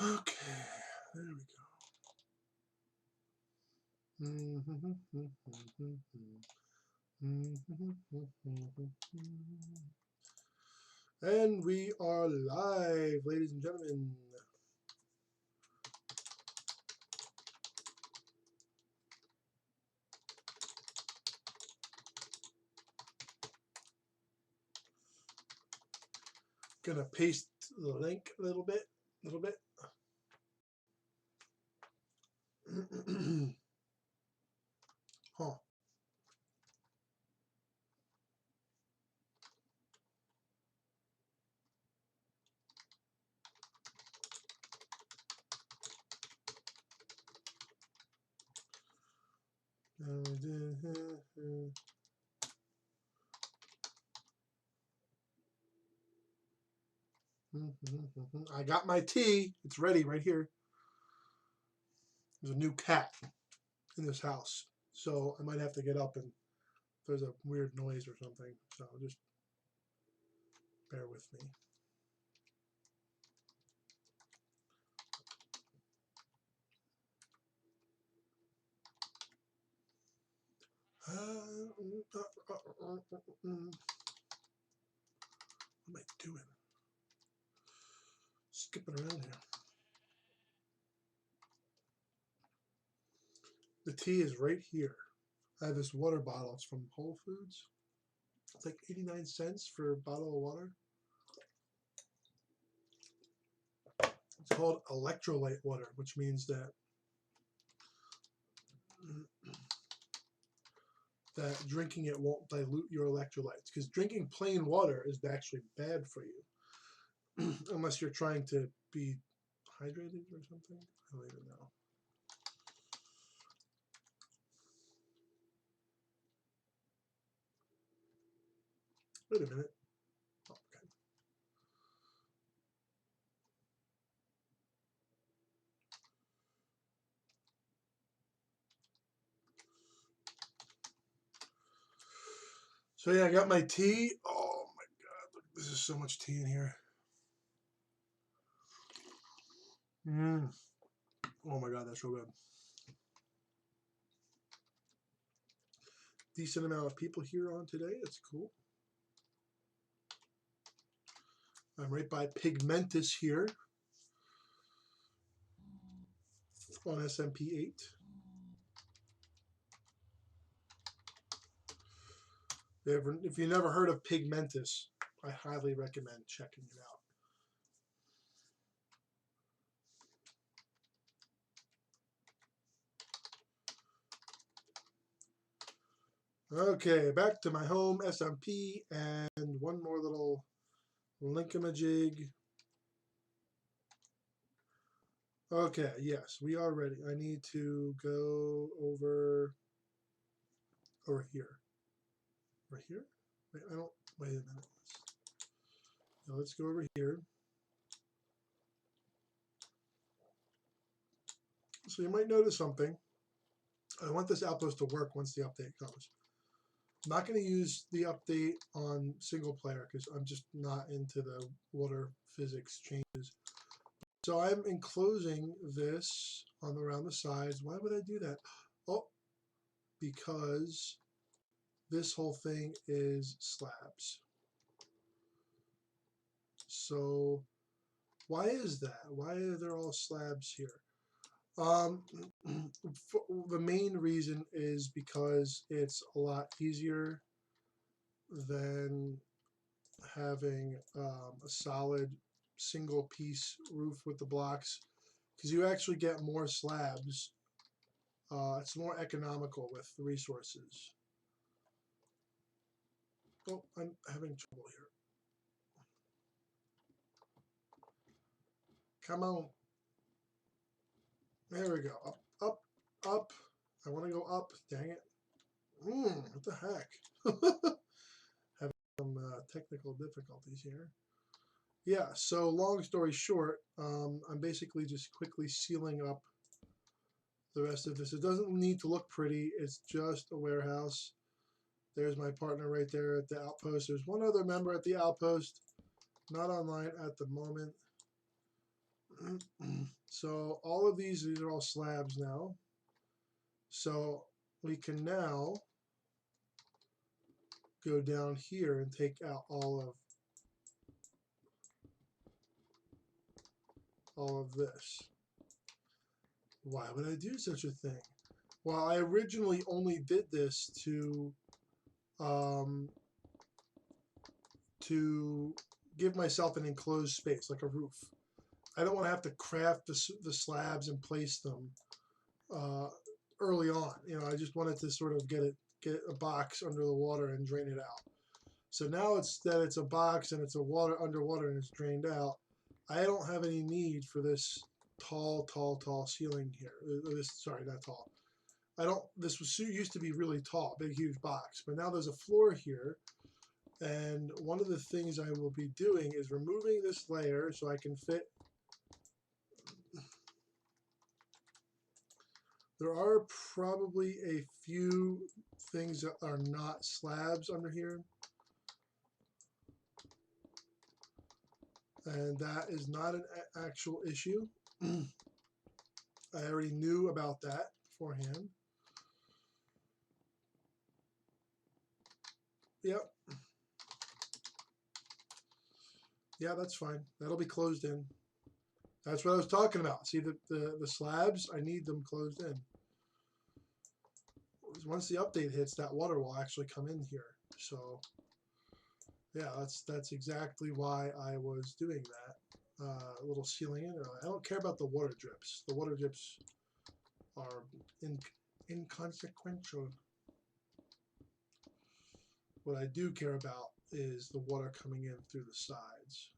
Okay, there we go. And we are live, ladies and gentlemen. Gonna paste the link a little bit. Huh. I got my tea. It's ready right here. There's a new cat in this house, so I might have to get up and there's a weird noise or something. So just bear with me. What am I doing? Skipping around here. The tea is right here. I have this water bottle. It's from Whole Foods. It's like 89 cents for a bottle of water. It's called electrolyte water, which means that drinking it won't dilute your electrolytes. Because drinking plain water is actually bad for you. Unless you're trying to be hydrated or something. I don't even know. Wait a minute. Oh, okay. So yeah, I got my tea. Oh my god, look, this is so much tea in here. Oh my god, that's so good. Decent amount of people here on today. It's cool. I'm right by Pigmentus here on SMP8. If you never heard of Pigmentus, I highly recommend checking it out. Okay, back to my home SMP and one more little linkamajig. Okay, yes, we are ready. I need to go over here. Over here? Wait, wait a minute. Let's go over here. So you might notice something. I want this outpost to work once the update comes. I'm not going to use the update on single player because I'm just not into the water physics changes. So I'm enclosing this on around the sides. Why would I do that? Oh, because this whole thing is slabs. So why is that? Why are there all slabs here? The main reason is because it's a lot easier than having a solid single piece roof with the blocks, because you actually get more slabs. It's more economical with the resources. Oh, I'm having trouble here. Come on. There we go. Up, up, up. I want to go up. Dang it. What the heck? Having some technical difficulties here. Yeah, so long story short, I'm basically just quickly sealing up the rest of this. It doesn't need to look pretty. It's just a warehouse. There's my partner right there at the outpost. There's one other member at the outpost, not online at the moment. So all of these are all slabs now. So we can now go down here and take out all of this. Why would I do such a thing? Well, I originally only did this to give myself an enclosed space, like a roof. I don't want to have to craft the slabs and place them early on. You know, I just wanted to sort of get a box under the water and drain it out. So now it's a box and it's underwater and it's drained out. I don't have any need for this tall ceiling here. Sorry, not tall. This used to be really tall, big, huge box, but now there's a floor here. And one of the things I will be doing is removing this layer so I can fit. There are probably a few things that are not slabs under here. And that is not an actual issue. I already knew about that beforehand. Yep. Yeah, that's fine. That'll be closed in. That's what I was talking about. See the slabs? I need them closed in. Once the update hits, that water will actually come in here. So yeah, that's exactly why I was doing that. A little sealing in. I don't care about the water drips. The water drips are inconsequential. What I do care about is the water coming in through the sides.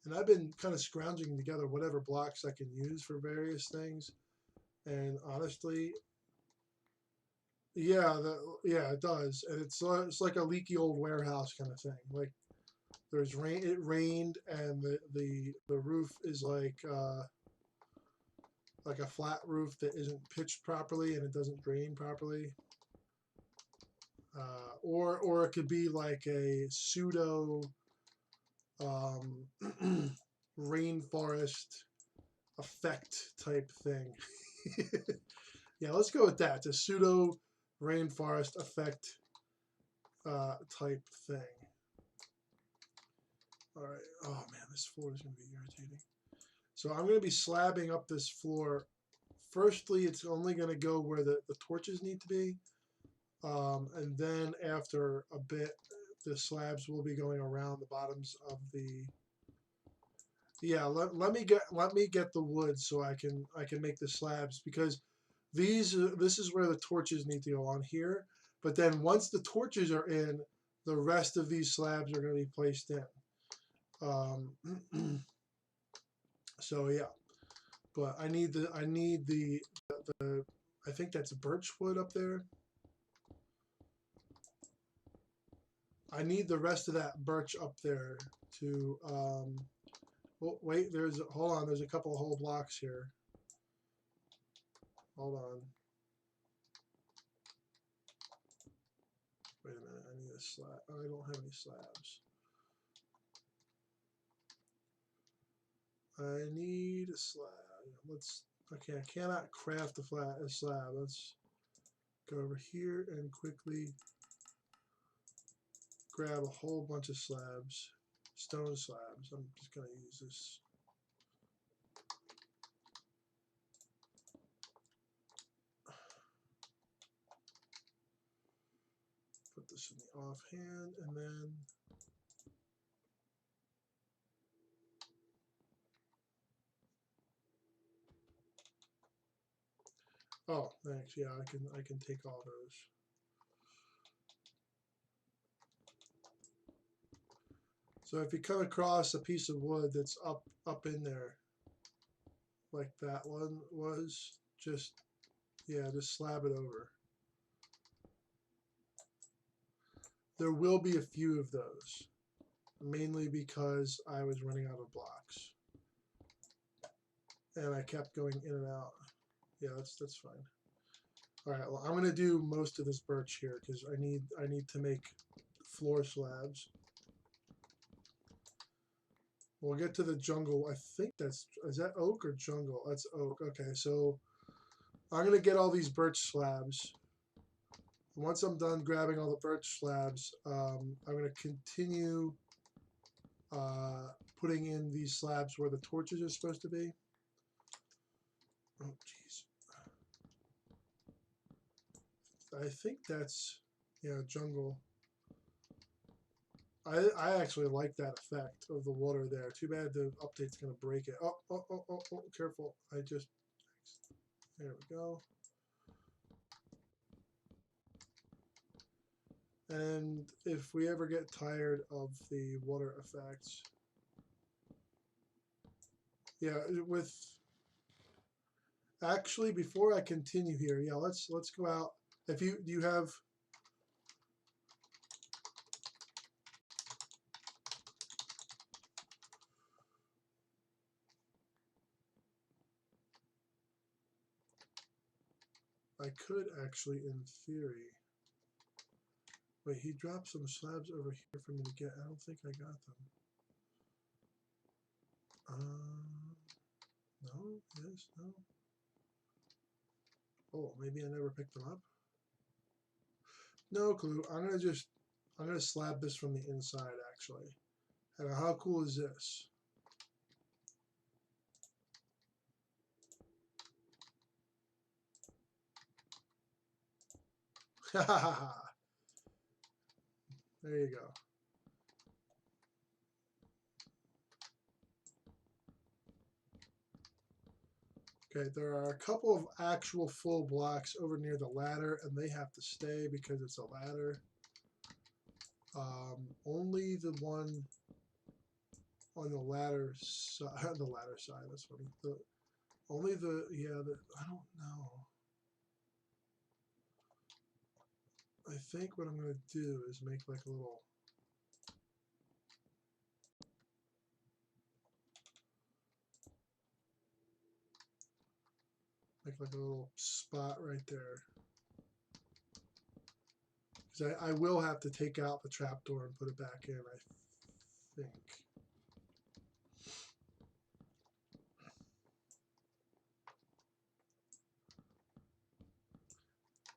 And I've been kind of scrounging together whatever blocks I can use for various things. And honestly, yeah, it does. And it's like a leaky old warehouse kind of thing. Like there's rain. It rained, and the roof is like a flat roof that isn't pitched properly and it doesn't drain properly. Or it could be like a pseudo rainforest effect type thing. Yeah, let's go with that. It's a pseudo rainforest effect type thing. All right. Oh man, this floor is going to be irritating. So I'm going to be slabbing up this floor. Firstly, it's only going to go where the torches need to be. And then after a bit, the slabs will be going around the bottoms of the. Yeah, let me get the wood so I can make the slabs, because this is where the torches need to go on here. But then once the torches are in, the rest of these slabs are going to be placed in. So yeah, but I need the I think that's birch wood up there. I need the rest of that birch up there to oh, wait, hold on, there's a couple of whole blocks here. Hold on. a slab. I don't have any slabs. I need a slab. Okay, I cannot craft a slab. Let's go over here and quickly grab a whole bunch of slabs, stone slabs. I'm just going to use this. Put this in the offhand, and then oh, thanks. Yeah, I can take all those. So if you come across a piece of wood that's up in there, like that one was, just slab it over. There will be a few of those, mainly because I was running out of blocks, and I kept going in and out. Yeah, that's fine. All right, well, I'm gonna do most of this birch here because I need to make floor slabs. We'll get to the jungle. I think is that oak or jungle? That's oak. Okay, so I'm gonna get all these birch slabs. Once I'm done grabbing all the birch slabs, I'm gonna continue putting in these slabs where the torches are supposed to be. Oh, jeez. I think that's, yeah, jungle. I actually like that effect of the water there. Too bad the update's going to break it. Oh, careful. There we go. And if we ever get tired of the water effects, yeah, actually, before I continue here, yeah, let's go out. If do you have, I could actually, in theory, wait, he dropped some slabs over here for me to get. I don't think I got them. No, yes, no. Oh, maybe I never picked them up. No clue. I'm gonna slab this from the inside actually. And how cool is this? There you go. Okay, there are a couple of actual full blocks over near the ladder, and they have to stay because it's a ladder. Only the one on the ladder side. The ladder side. That's funny. Only the I don't know. I think what I'm gonna do is make like a little. Make like a little spot right there. Because I will have to take out the trapdoor and put it back in, I think.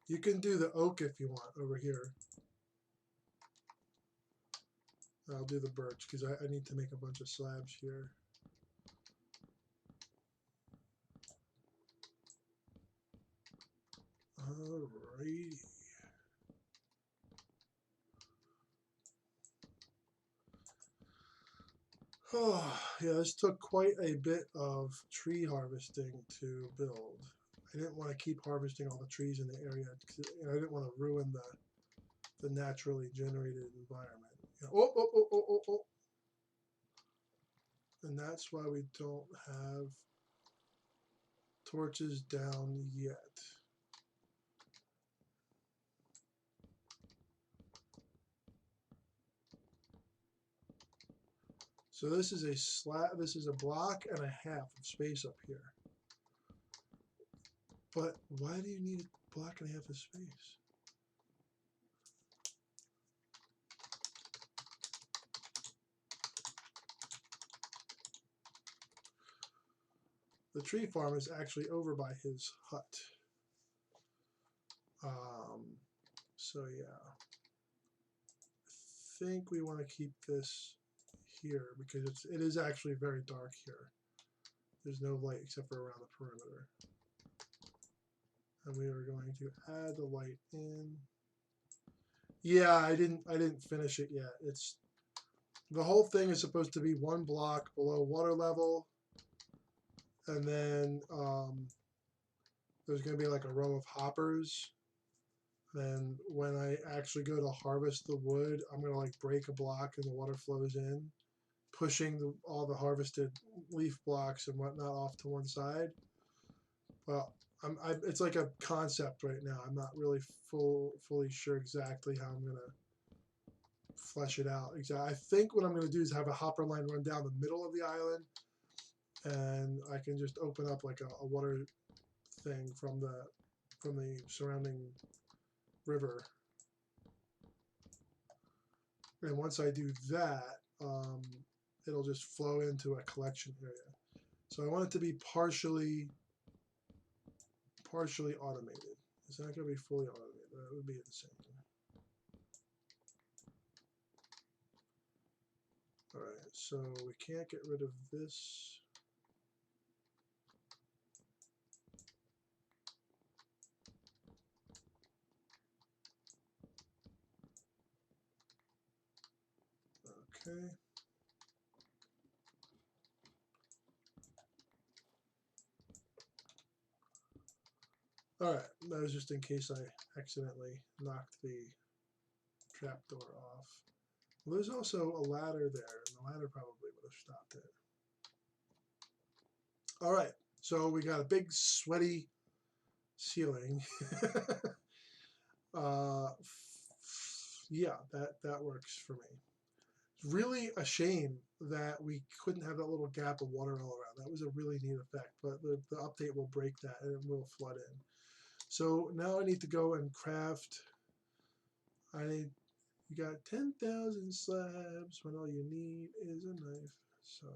You can do the oak if you want over here. I'll do the birch because I need to make a bunch of slabs here. Alrighty. Oh, yeah, this took quite a bit of tree harvesting to build. I didn't want to keep harvesting all the trees in the area because I didn't want to ruin the naturally generated environment. Oh. And that's why we don't have torches down yet. So this is a slab, this is a block and a half of space up here. But why do you need a block and a half of space? the tree farm is actually over by his hut. So yeah, I think we want to keep this here because it is actually very dark here. There's no light except for around the perimeter. And we are going to add the light in. Yeah, I didn't finish it yet. It's the whole thing is supposed to be 1 block below water level, and then there's going to be like a row of hoppers. Then when I actually go to harvest the wood, I'm going to like break a block and the water flows in, pushing all the harvested leaf blocks and whatnot off to one side. Well, it's like a concept right now. I'm not really fully sure exactly how I'm going to flesh it out. Exactly. I think what I'm going to do is have a hopper line run down the middle of the island, and I can just open up like a water thing from the surrounding river. And once I do that, it'll just flow into a collection area. So I want it to be partially automated. It's not going to be fully automated. That would be insane. All right, so we can't get rid of this. Okay. All right, that was just in case I accidentally knocked the trapdoor off. Well, there's also a ladder there, and the ladder probably would have stopped it. All right, so we got a big sweaty ceiling. Yeah, that works for me. It's really a shame that we couldn't have that little gap of water all around. That was a really neat effect, but the update will break that and it will flood in. So now I need to go and craft. You got 10,000 slabs when all you need is a knife. So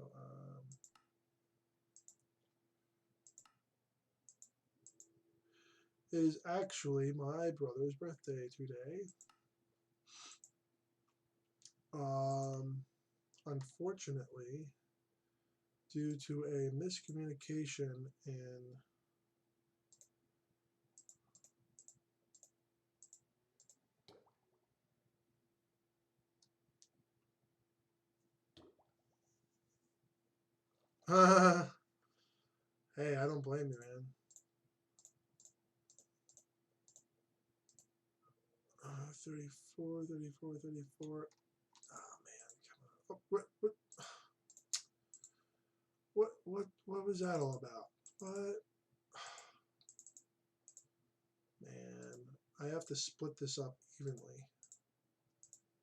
it is actually my brother's birthday today. Unfortunately, due to a miscommunication in hey, I don't blame you, man. 34, 34, 34. Oh man, come on. Oh, what was that all about? What? Man, I have to split this up evenly.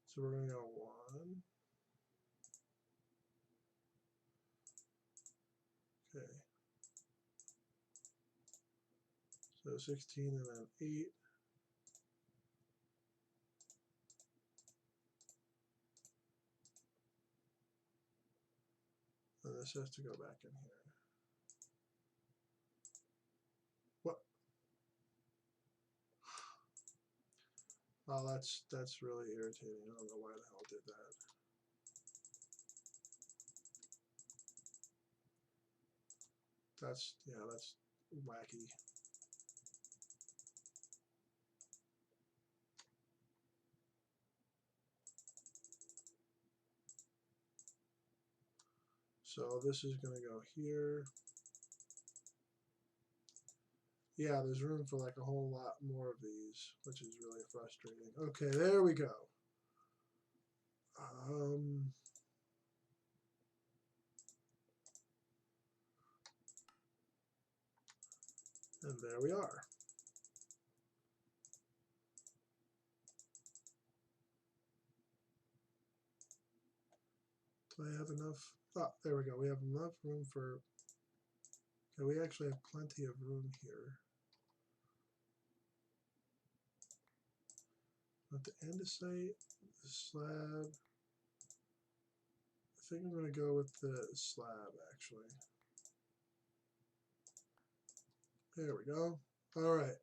So we're gonna go 1. Okay. So 16 and then 8. And this has to go back in here. What? Oh, that's really irritating. I don't know why the hell it did that. That's wacky. So this is going to go here. Yeah, there's room for like a whole lot more of these, which is really frustrating. Okay, there we go. And there we are. Do I have enough? Oh, there we go. We have enough room for. Okay, we actually have plenty of room here. At the andesite, the slab. I think I'm going to go with the slab actually. There we go. All right.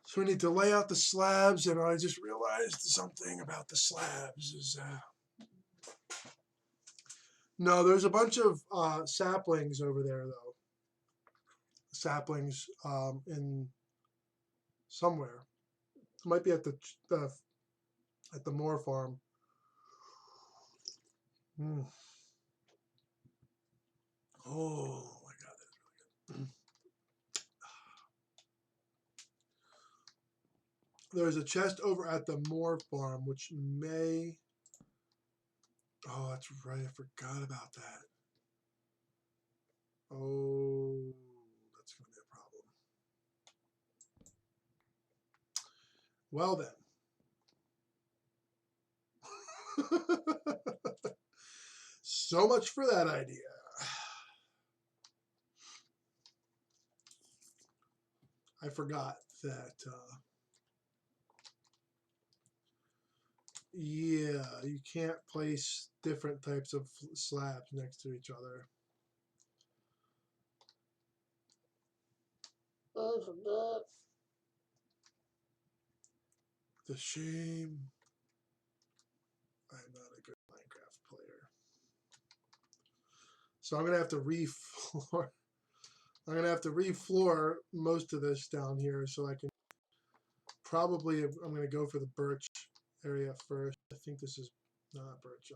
So we need to lay out the slabs, and I just realized something about the slabs is no, there's a bunch of saplings over there though. Saplings in somewhere. It might be at the MOAR farm. Mm. Oh my God, that's really good. There's a chest over at the MOAR farm, which may. Oh, that's right. I forgot about that. Oh, that's going to be a problem. Well then. So much for that idea. I forgot that. Yeah, you can't place different types of slabs next to each other. I forgot. The shame. I'm not a good Minecraft player. So I'm gonna have to refloor. I'm gonna have to refloor most of this down here, so I can probably. I'm gonna go for the birch area first. I think this is not birch.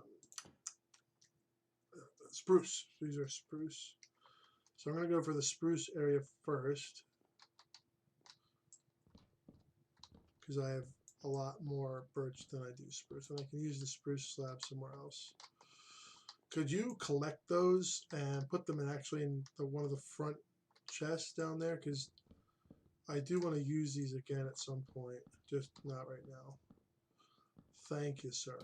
Spruce. These are spruce. So I'm gonna go for the spruce area first because I have a lot more birch than I do spruce, and I can use the spruce slab somewhere else. Could you collect those and put them in actually in one of the front chests down there? Because I do want to use these again at some point, just not right now. Thank you, sir.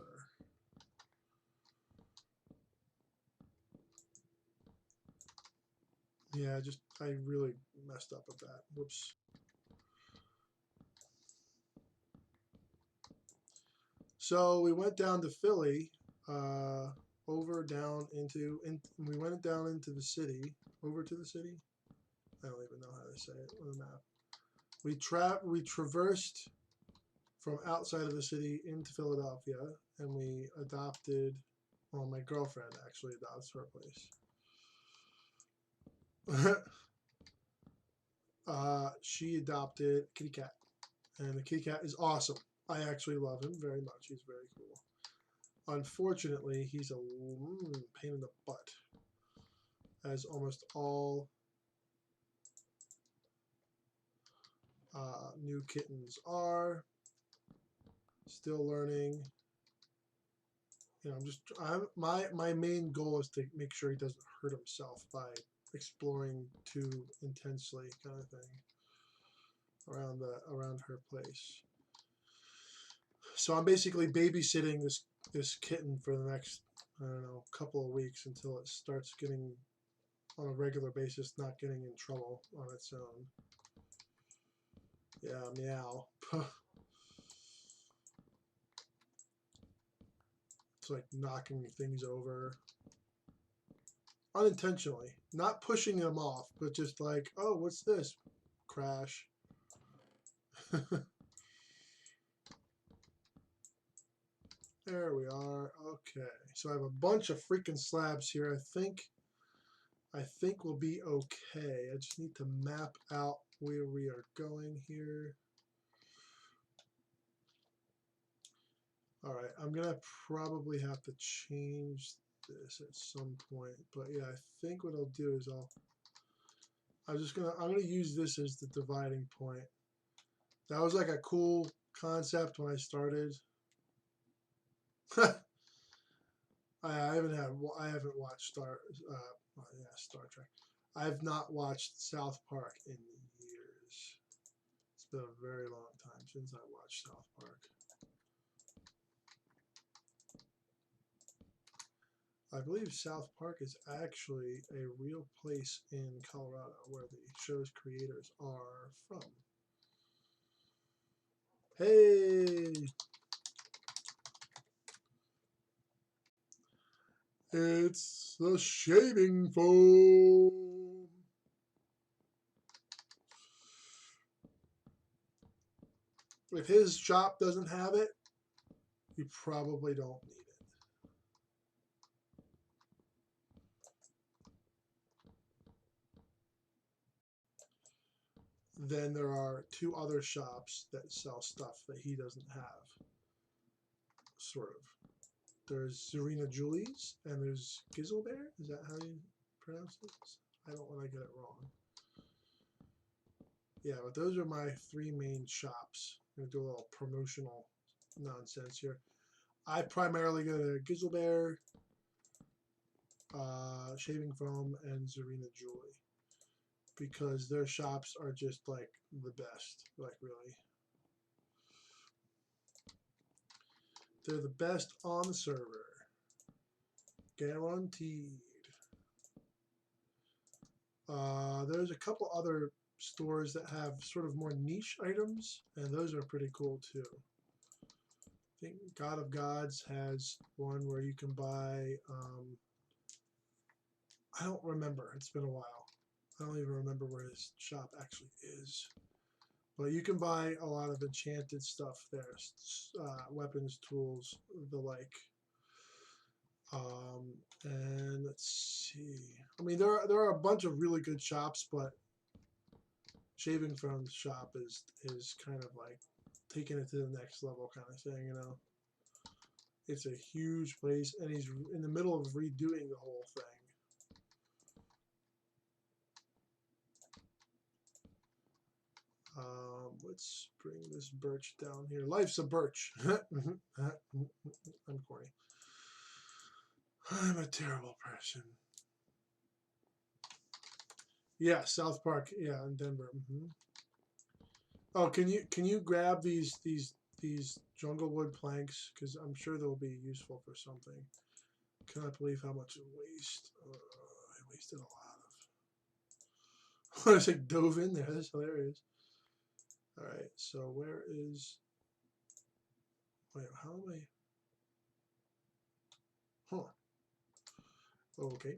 Yeah, I really messed up with that. Whoops. So we went down to Philly, we went down into the city, over to the city. I don't even know how to say it on the map. We traversed from outside of the city into Philadelphia, and we adopted. Well, my girlfriend actually adopts her place. She adopted a kitty cat, and the kitty cat is awesome. I actually love him very much. He's very cool. Unfortunately, he's a pain in the butt, as almost all new kittens are. Still learning. You know, my main goal is to make sure he doesn't hurt himself by exploring too intensely, kind of thing, around her place. So I'm basically babysitting this kitten for the next, I don't know, couple of weeks until it starts getting on a regular basis, not getting in trouble on its own. Yeah, meow. It's like knocking things over unintentionally, not pushing them off, but just like, oh, what's this? Crash. There we are. Okay, so I have a bunch of freaking slabs here. I think we'll be okay. I just need to map out where we are going here. All right, I'm gonna probably have to change this at some point, but yeah, I think what I'll do is I'm gonna use this as the dividing point. That was like a cool concept when I started. I haven't watched Star Trek. I've not watched South Park in years. It's been a very long time since I watched South Park. I believe South Park is actually a real place in Colorado where the show's creators are from. Hey! It's the shaving foam. If his shop doesn't have it, you probably don't need it. Then there are 2 other shops that sell stuff that he doesn't have. Sort of. There's Serena Julie's and there's beWARE. Is that how you pronounce it? I don't want to get it wrong. Yeah, but those are my 3 main shops. I'm going to do a little promotional nonsense here. I primarily go to beWARE, Shaving Foam, and Serena Julie because their shops are just like the best. Like, really. They're the best on the server. Guaranteed. There's a couple other stores that have sort of more niche items, and those are pretty cool too. I think God of Gods has one where you can buy, I don't remember, it's been a while. I don't even remember where his shop actually is. But you can buy a lot of enchanted stuff there, weapons, tools, the like. And let's see. I mean, there are a bunch of really good shops, but Shaving Foam's shop is kind of like taking it to the next level kind of thing, you know. It's a huge place, and he's in the middle of redoing the whole thing. Let's bring this birch down here. Life's a birch. I'm corny. I'm a terrible person. Yeah, South Park. Yeah, in Denver. Oh, can you grab these junglewood planks? Because I'm sure they'll be useful for something. Cannot believe how much waste. I wasted a lot of. I was like dove in there. That's hilarious. All right, so where is? Wait, how am I? Huh. Okay.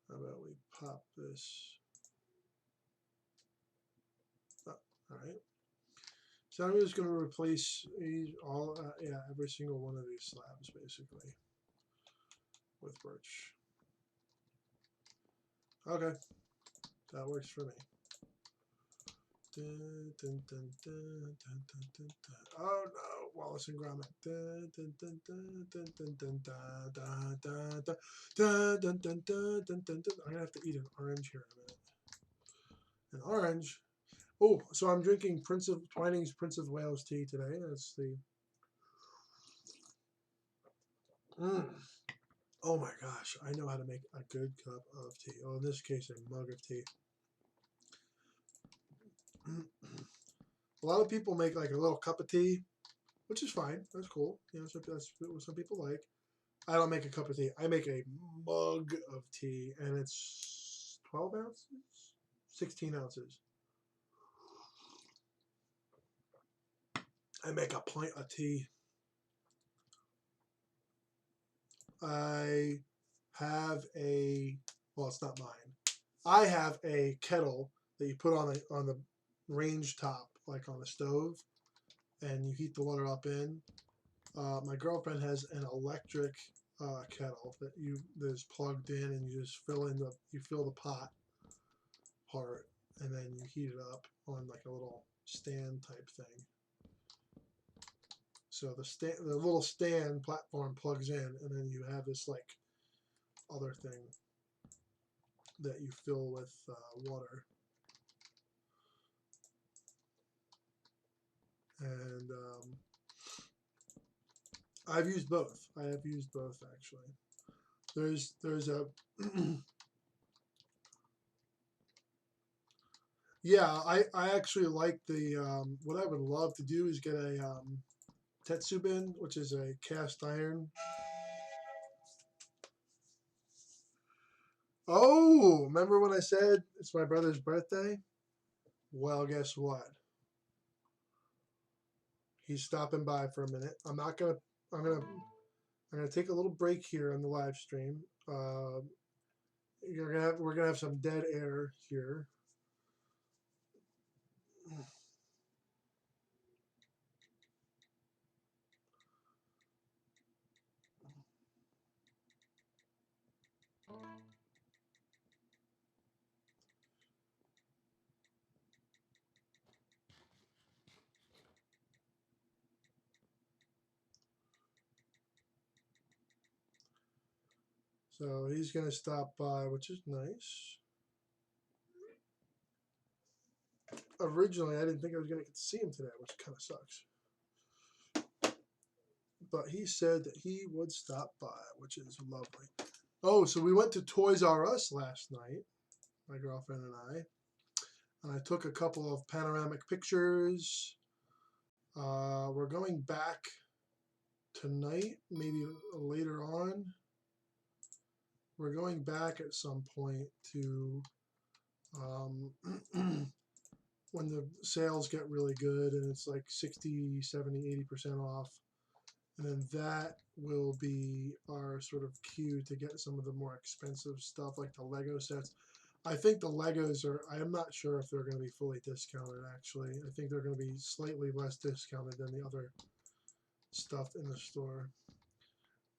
How about we pop this? Oh, all right. So I'm just going to replace every single one of these slabs basically with birch. Okay, that works for me. Dun, dun, dun, dun, dun, dun, dun, dun. Oh no, Wallace and Gromit. Dun, dun, dun, dun, dun, dun, dun, dun, dun, dun, dun, dun, dun, dun, dun, dun, dun. I'm gonna have to eat an orange here in a minute. An orange. Oh, so I'm drinking Twining's Prince of Wales tea today. That's the. Oh my gosh, I know how to make a good cup of tea. Oh, in this case, a mug of tea. A lot of people make like a little cup of tea, which is fine. That's cool. You know, that's what some people like. I don't make a cup of tea. I make a mug of tea, and it's 12 ounces, 16 ounces. I make a pint of tea. I have well, it's not mine. I have a kettle that you put on the range top, like on the stove, and you heat the water up in. My girlfriend has an electric kettle that is plugged in, and you just fill the pot part, and then you heat it up on like a little stand type thing. So the little stand platform plugs in, and then you have this like other thing that you fill with water. And I've used both. I have used both actually. There's a yeah. I actually like the what I would love to do is get a tetsubin, which is a cast iron. Oh, remember when I said it's my brother's birthday? Well, guess what? He's stopping by for a minute. I'm gonna take a little break here on the live stream, we're gonna have some dead air here. So he's gonna stop by, which is nice. Originally, I didn't think I was gonna get to see him today, which kind of sucks. But he said that he would stop by, which is lovely. Oh, so we went to Toys R Us last night, my girlfriend and I took a couple of panoramic pictures. We're going back tonight, maybe later on. We're going back at some point to when the sales get really good and it's like 60, 70, 80% off. And then that will be our sort of cue to get some of the more expensive stuff like the Lego sets. I think the Legos are, I am not sure if they're going to be fully discounted actually. I think they're going to be slightly less discounted than the other stuff in the store.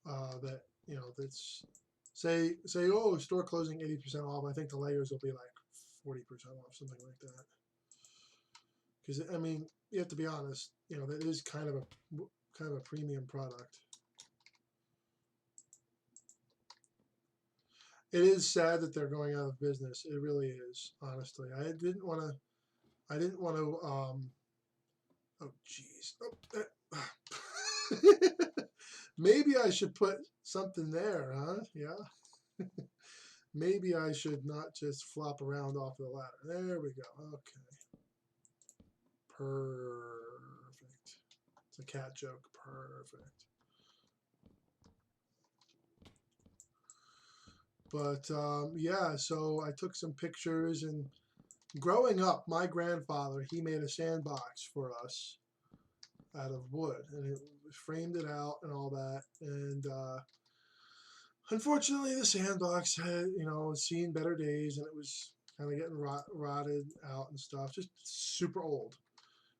That, you know, that's, say, oh, store closing 80% off. I think the Legos will be like 40% off, something like that. Because, I mean, you have to be honest, you know, that is kind of a premium product. It is sad that they're going out of business. It really is, honestly. I didn't want to, oh, jeez. Oh, maybe I should put something there, huh? Yeah. Maybe I should not just flop around off the ladder. There we go. Okay. Perfect. It's a cat joke. Perfect. But yeah, so I took some pictures, and growing up, my grandfather, he made a sandbox for us out of wood, and it framed it out and all that. And unfortunately, the sandbox had, you know, seen better days, and it was kind of getting rotted out and stuff, just super old.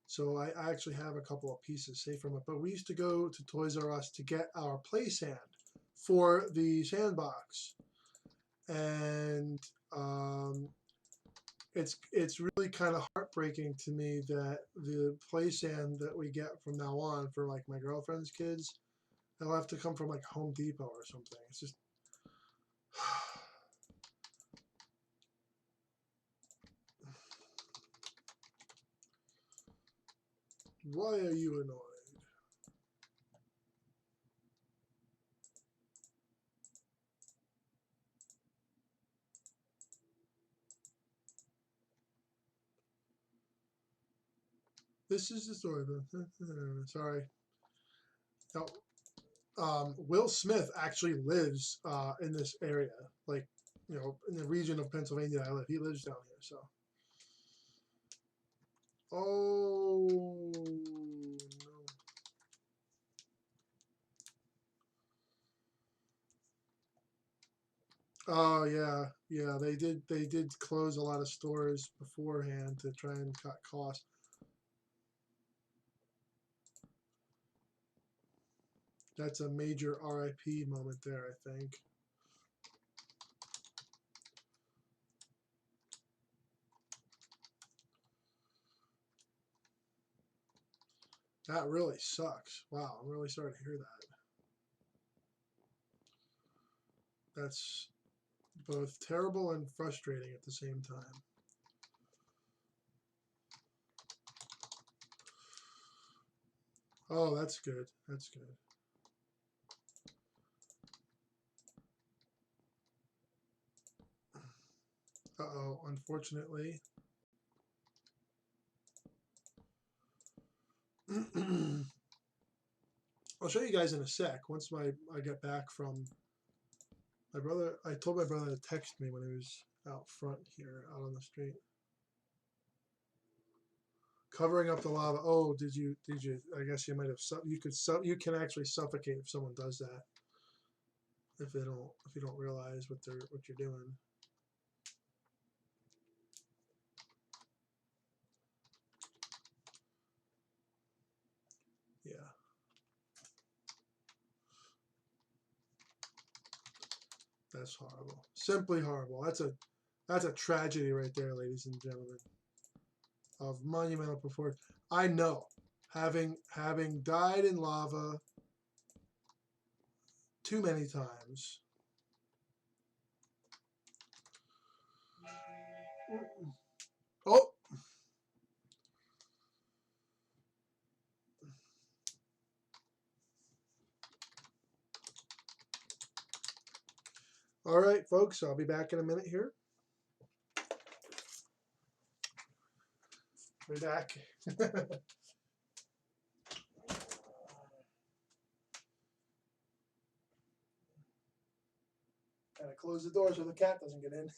So I actually have a couple of pieces saved from it. But we used to go to Toys R Us to get our play sand for the sandbox. And it's really kind of heartbreaking to me that the play sand that we get from now on for like my girlfriend's kids, they'll have to come from like Home Depot or something. It's just why are you annoyed? This is the story. Sorry. No, Will Smith actually lives in this area, like, you know, in the region of Pennsylvania I live. He lives down here, so. Oh no. Oh yeah, yeah. They did close a lot of stores beforehand to try and cut costs. That's a major RIP moment there, I think. That really sucks. Wow, I'm really sorry to hear that. That's both terrible and frustrating at the same time. Oh, that's good. That's good. Uh-oh, unfortunately. I'll show you guys in a sec. Once I get back from my brother, I told my brother to text me when he was out front here, out on the street. Covering up the lava. Oh, did you? I guess you might have. You can actually suffocate if someone does that. If you don't realize what you're doing. That's horrible. Simply horrible. That's a tragedy right there, ladies and gentlemen. Of monumental proportion. I know, having died in lava too many times. Oh. All right, folks, I'll be back in a minute here. We're back. Gotta close the door so the cat doesn't get in.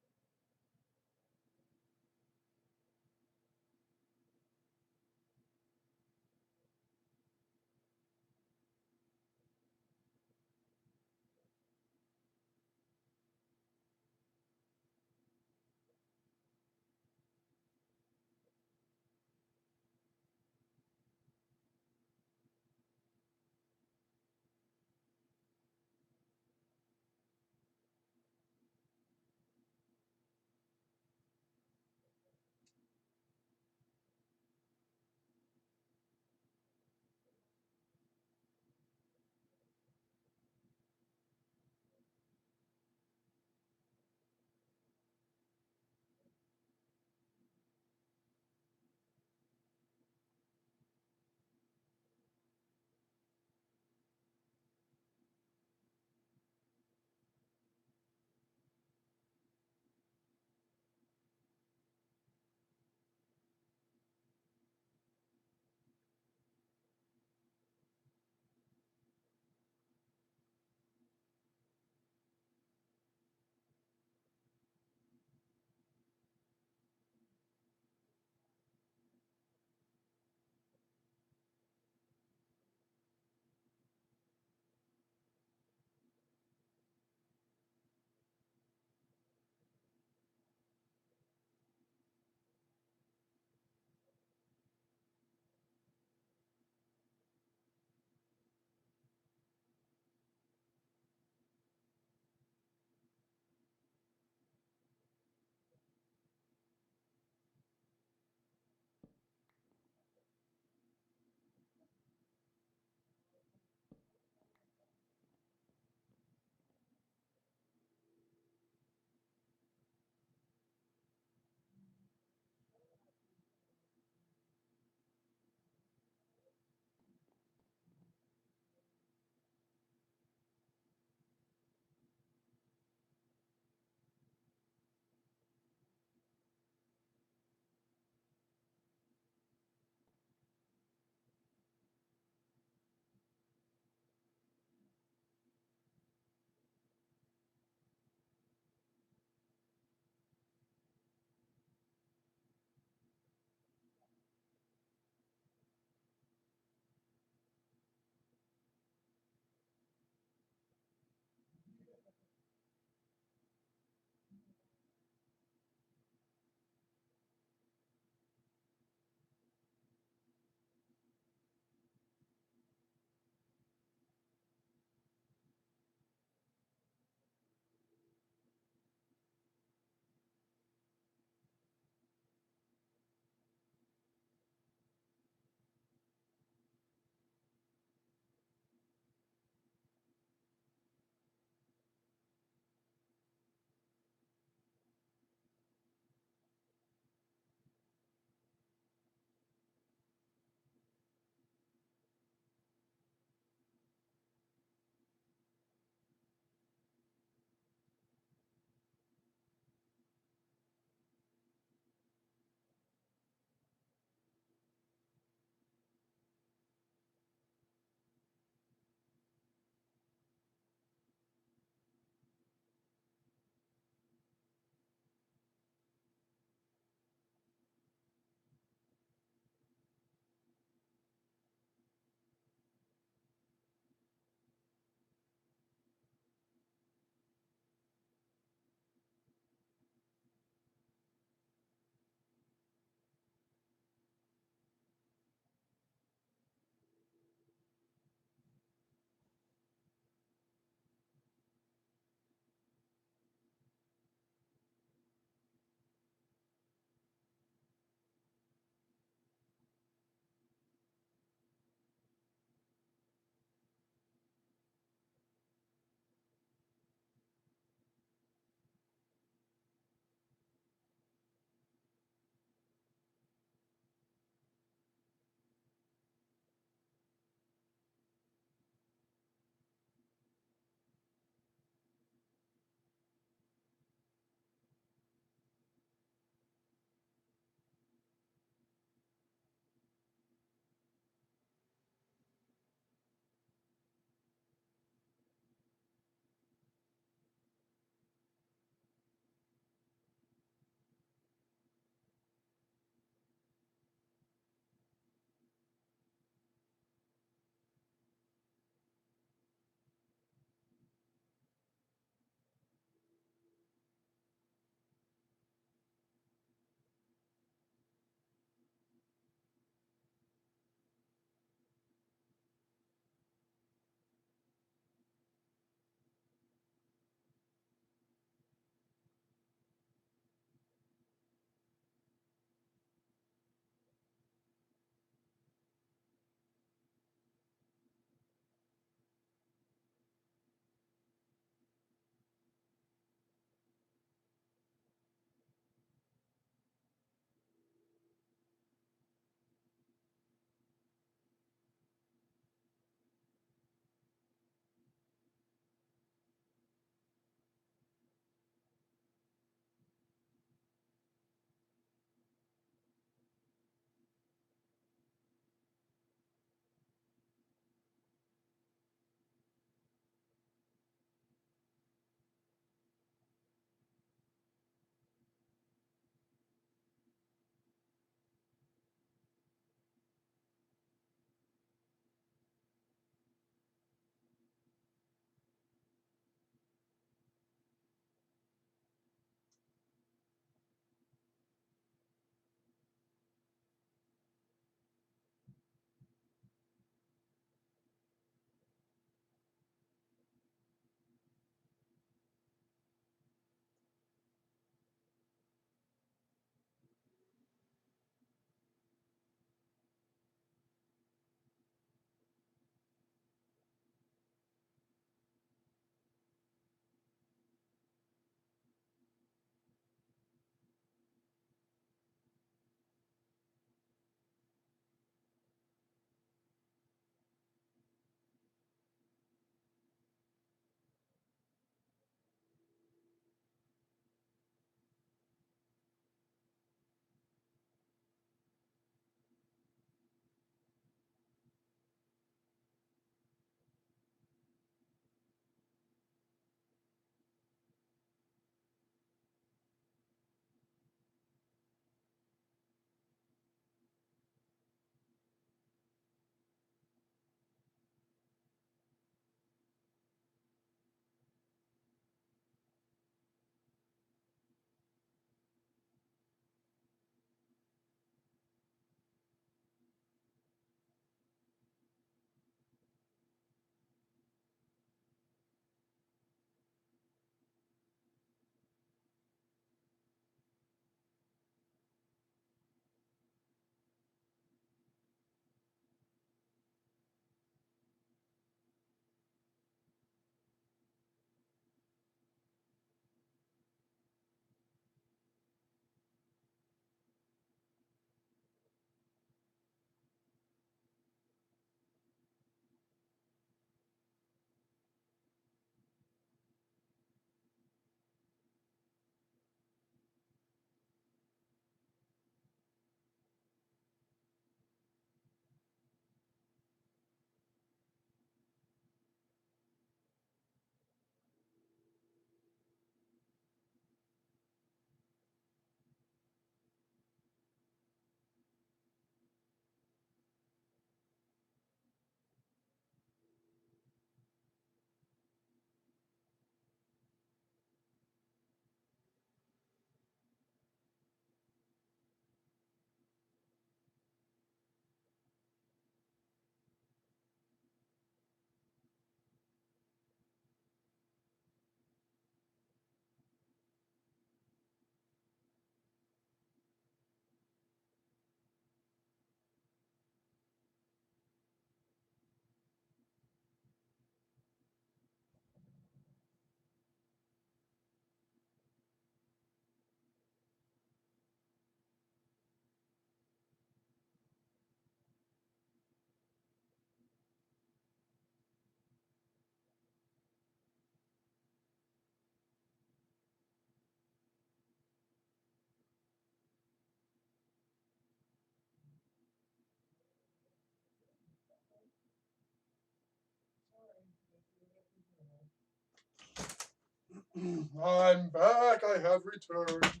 I'm back. I have returned.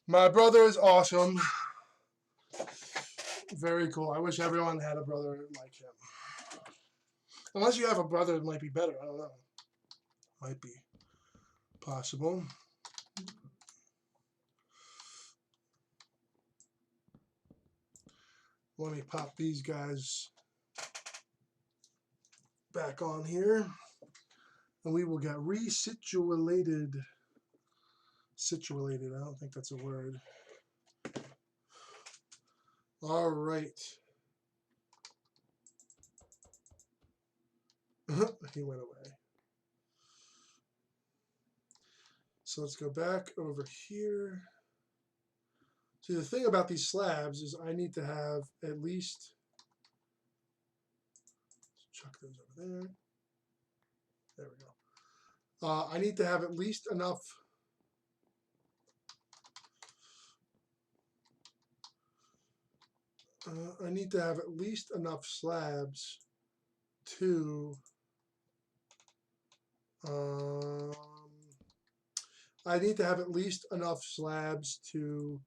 My brother is awesome. Very cool. I wish everyone had a brother like him. Unless you have a brother, it might be better. I don't know. Might be possible. Let me pop these guys back on here. And we will get resituated. Situated. I don't think that's a word. All right. He went away. So let's go back over here. See, the thing about these slabs is I need to have at least, let's chuck those over there. There we go. I need to have at least enough I need to have at least enough slabs to I need to have at least enough slabs to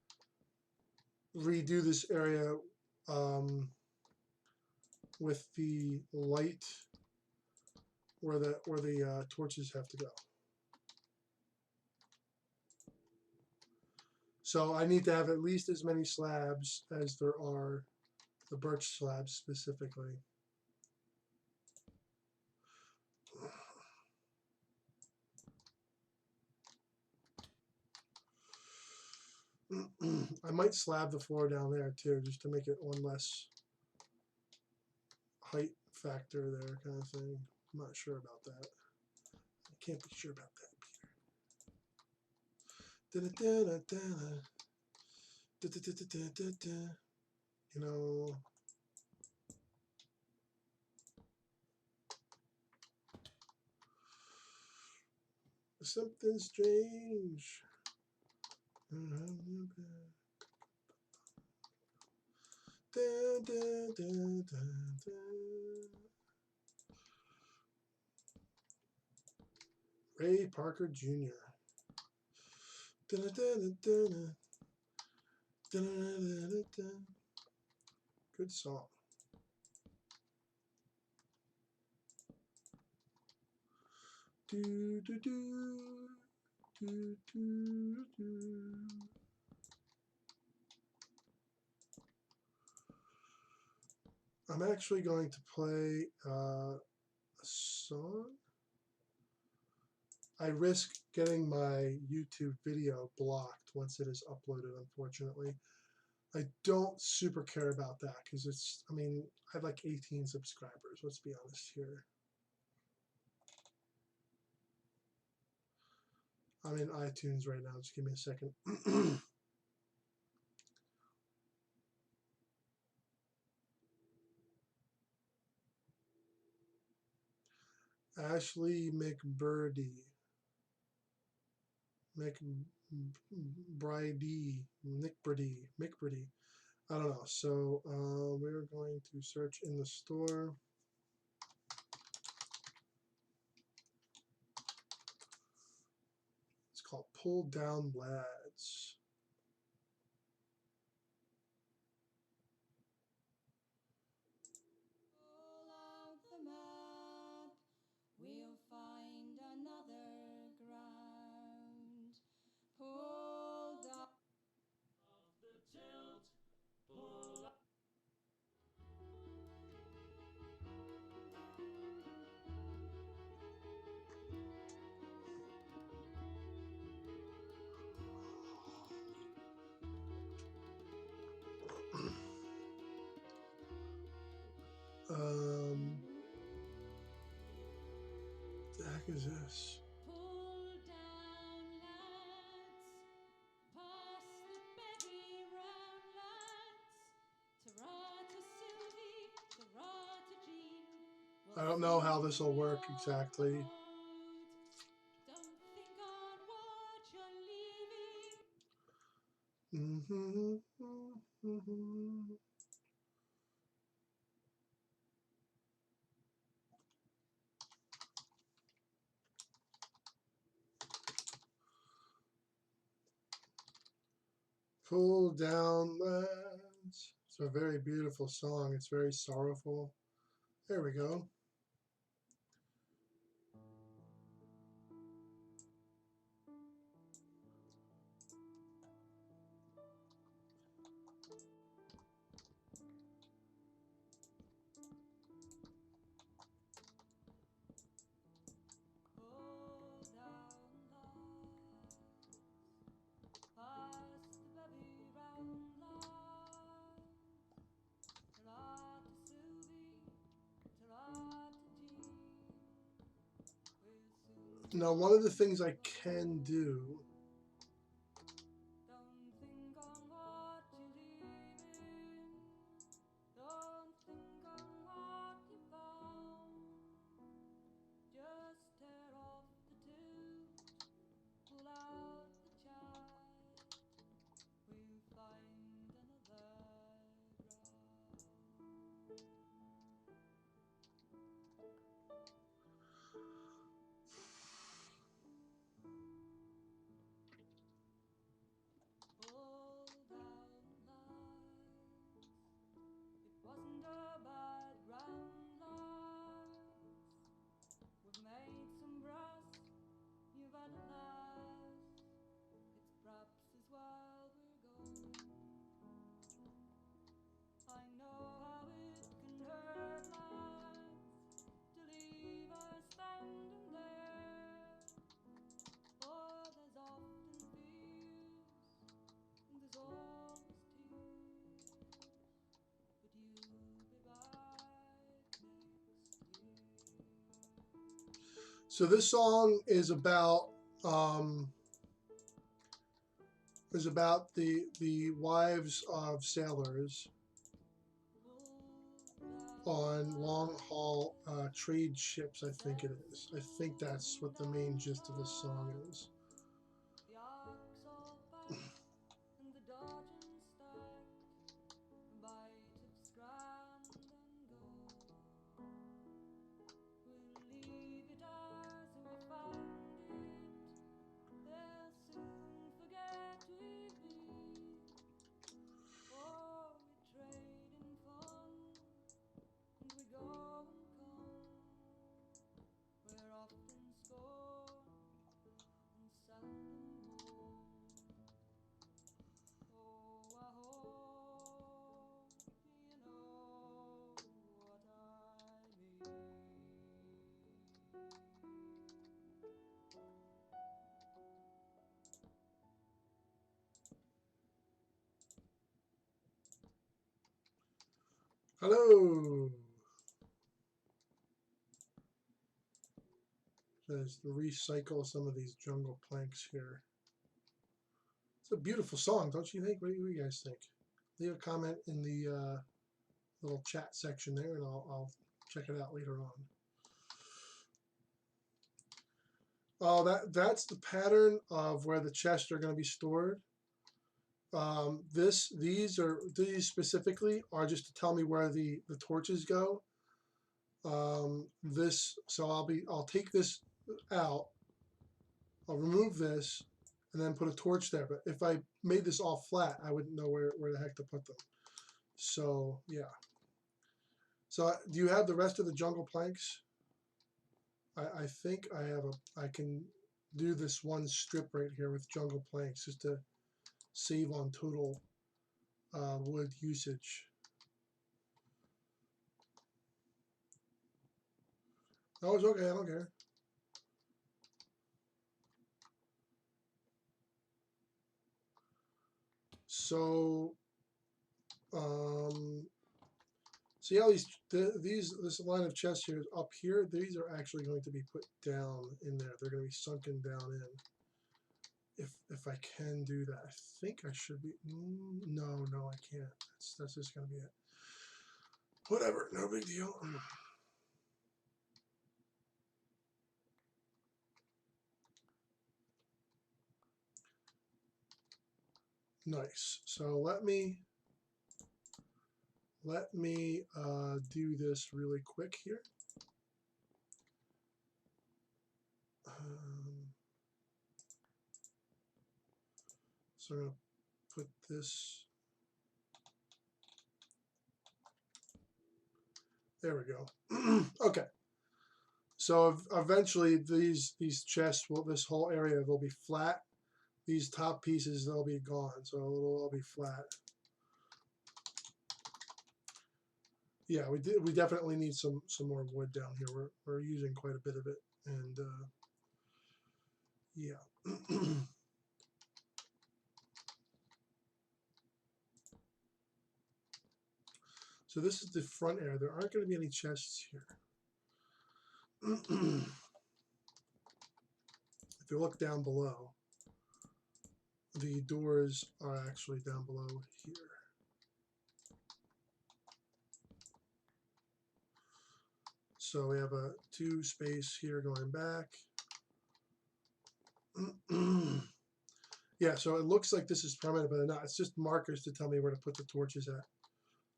redo this area with the light where the torches have to go. So I need to have at least as many slabs as there are the birch slabs specifically. I might slab the floor down there too, just to make it one less height factor there kind of thing. I'm not sure about that. I can't be sure about that, Peter. You know, something strange. Ray Parker Jr. Good song. Do do do do do do. I'm actually going to play a song. I risk getting my YouTube video blocked once it is uploaded, unfortunately. I don't super care about that because it's, I mean, I have like 18 subscribers, let's be honest here. I'm in iTunes right now, just give me a second. Ashley McBurdy. McBurdy. I don't know. So we're going to search in the store. It's called Pull Down Lads. Pull out the map, we'll find another ground. Pull down the tilt, pull out. The heck is this? Pull down, lads, pass the beggy round, lads. Ta-ra to Sylvie, ta-ra to Jean. I don't know how this will work exactly. Don't think on what you're leaving. Pull down lads. It's a very beautiful song. It's very sorrowful. There we go. Pull down lights, pass the baby round lights. Tarata Subi, Tarata Jean. We'll soon Now, one of the things I can do. don't think on what you're leaving. Don't think on what you found. Just tear off the tube, pull out the child. We'll find another ground. Pull down lights. It wasn't a bad round lights. We've made some brass, you've had a last. It's perhaps as well we're going. I know how it can hurt lads to leave us standing there. For there's often fears and there's always tears. But you'll be back next year. So this song is about the wives of sailors on long haul trade ships. I think it is. I think that's what the main gist of this song is. The arcs all packed and the dodging stacked, a bite of scran and go. We'll leave it as we found it, they'll soon forget we've been. For we trade in fun and we go and come. We're often scorned and seldom mourned. Oh, I hope you know what I mean. Hello. Says to recycle some of these jungle planks here. It's a beautiful song, don't you think? What do you guys think? Leave a comment in the little chat section there, and I'll check it out later on. Oh, that's the pattern of where the chests are going to be stored. These specifically are just to tell me where the torches go. So I'll take this out. I'll remove this and then put a torch there. But if I made this all flat, I wouldn't know where the heck to put them. So yeah. So do you have the rest of the jungle planks? I think I can do this one strip right here with jungle planks just to save on total wood usage. Oh, it's okay. I don't care. So, see how this line of chests here is up here? These are actually going to be put down in there. They're going to be sunken down in. If I can do that, I think I should be. No, I can't. That's just going to be it. Whatever, no big deal. Nice. So let me do this really quick here. So I'm going to put this. There we go. Okay. So eventually these chests will, this whole area will be flat. These top pieces, they'll be gone. So it'll all be flat. Yeah, we definitely need some more wood down here. We're using quite a bit of it, and yeah. So this is the front area. There aren't going to be any chests here. If you look down below, the doors are actually down below here. So we have a 2 space here going back. Yeah, so it looks like this is permanent, but not. It's just markers to tell me where to put the torches at.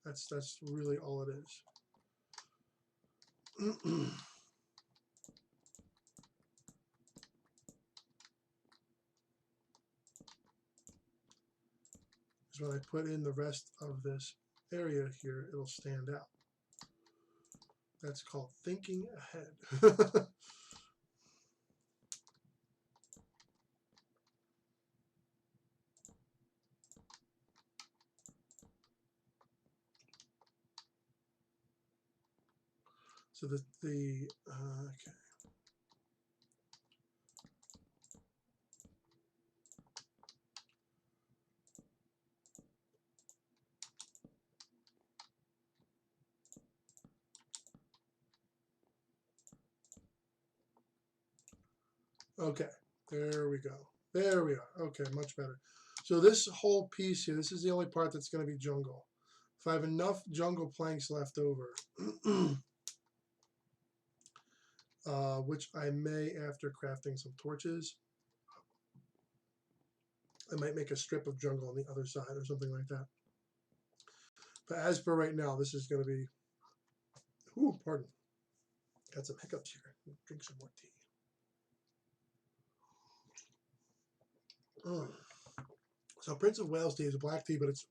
That's really all it is. So when I put in the rest of this area here, it'll stand out. That's called thinking ahead. So okay. Okay, there we go. There we are. Okay, much better. So this whole piece here, this is the only part that's going to be jungle. If I have enough jungle planks left over, which I may after crafting some torches, I might make a strip of jungle on the other side or something like that. But as for right now, this is going to be, ooh, pardon, got some hiccups here. Drink some more tea. So Prince of Wales tea is a black tea, but it's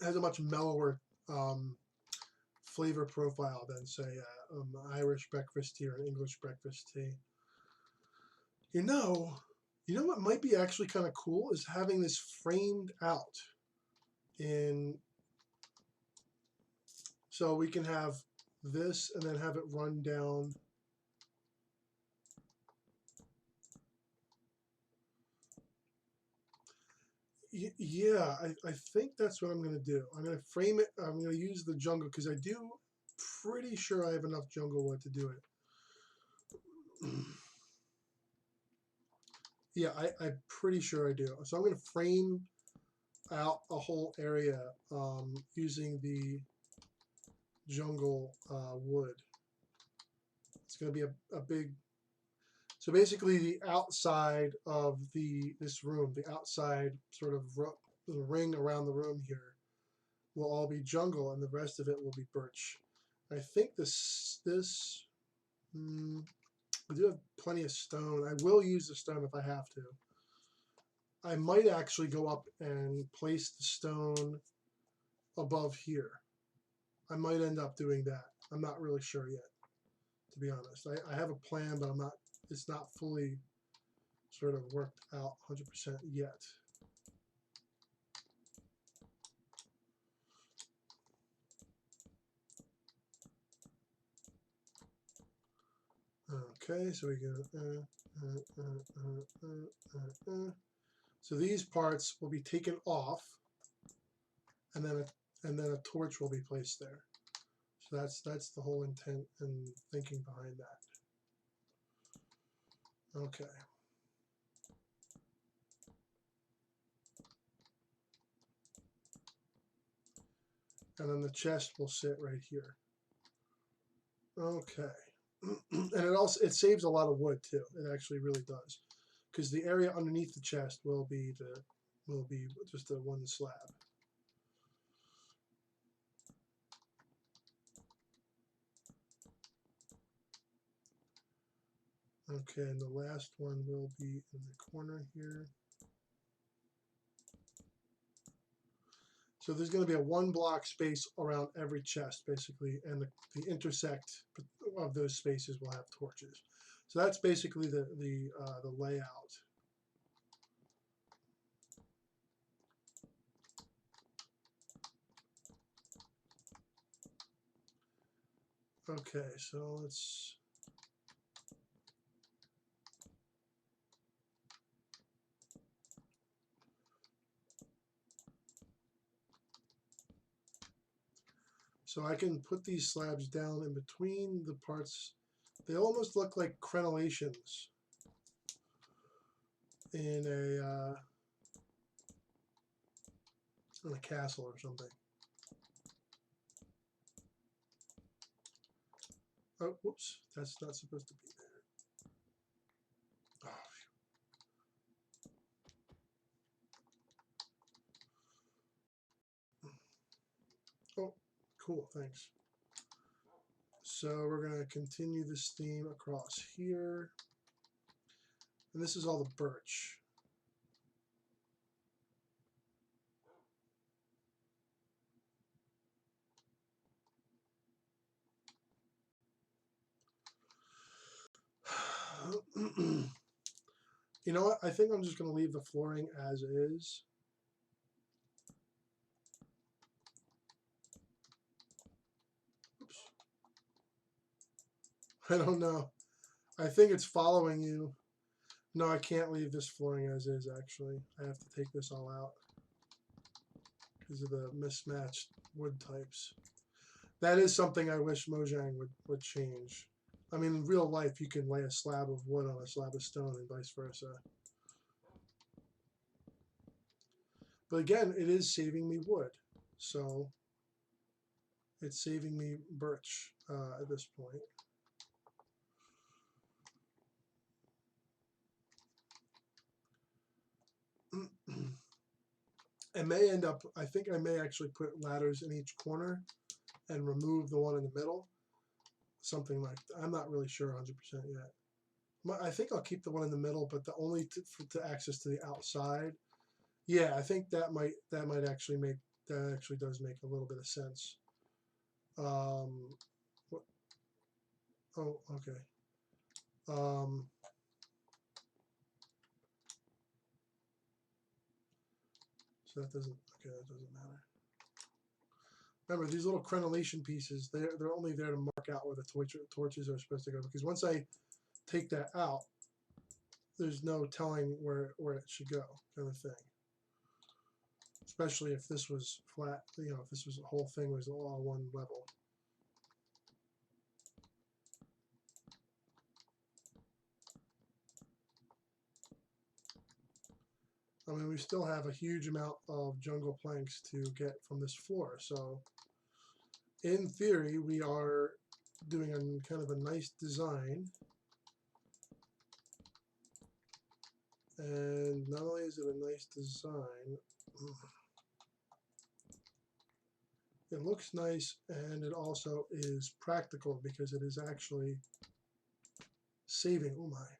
has a much mellower flavor profile than, say, Irish breakfast tea or an English breakfast tea. You know what might be actually kind of cool is having this framed out in, so we can have this and then have it run down. Yeah, I think that's what I'm going to do. I'm going to frame it. I'm going to use the jungle because I do pretty sure I have enough jungle wood to do it. Yeah, I'm pretty sure I do. So I'm going to frame out a whole area using the jungle wood. It's going to be a big. So basically, the outside of this room, the outside sort of the ring around the room here, will all be jungle, and the rest of it will be birch. I think I do have plenty of stone. I will use the stone if I have to. I might actually go up and place the stone above here. I might end up doing that. I'm not really sure yet, to be honest. I have a plan, but it's not fully sort of worked out 100% yet. Okay, so we go. So these parts will be taken off, and then a torch will be placed there. So that's the whole intent and thinking behind that. Okay. And then the chest will sit right here. Okay. And it saves a lot of wood too. It actually really does, because the area underneath the chest will be just a one slab. Okay, and the last one will be in the corner here. So there's going to be a 1 block space around every chest, basically, and the intersect of those spaces will have torches. So that's basically the layout. Okay, so let's. So I can put these slabs down in between the parts. They almost look like crenellations in a castle or something. Oh, whoops, that's not supposed to be there. Oh, cool, thanks. So we're going to continue this theme across here. And this is all the birch. You know what? I think I'm just going to leave the flooring as is. Oops. I don't know. I think it's following you. No, I can't leave this flooring as is, actually. I have to take this all out because of the mismatched wood types. That is something I wish Mojang would change. I mean, in real life, you can lay a slab of wood on a slab of stone and vice versa. But again, it is saving me wood. So it's saving me birch at this point. I may end up, I think I may actually put ladders in each corner and remove the one in the middle. Something like that. I'm not really sure 100% yet. I think I'll keep the one in the middle, but the only to access to the outside. Yeah, I think that might actually make, that actually does make a little bit of sense. What? Oh, okay. So that doesn't, okay, that doesn't matter. Remember, these little crenellation pieces, they're only there to mark out where the torches are supposed to go, because once I take that out, there's no telling where it should go, kind of thing. Especially if this was flat, you know, if this was the whole thing was all one level. I mean, we still have a huge amount of jungle planks to get from this floor, so in theory, we are doing a kind of a nice design. And not only is it a nice design, it looks nice, and it also is practical because it is actually saving, oh my,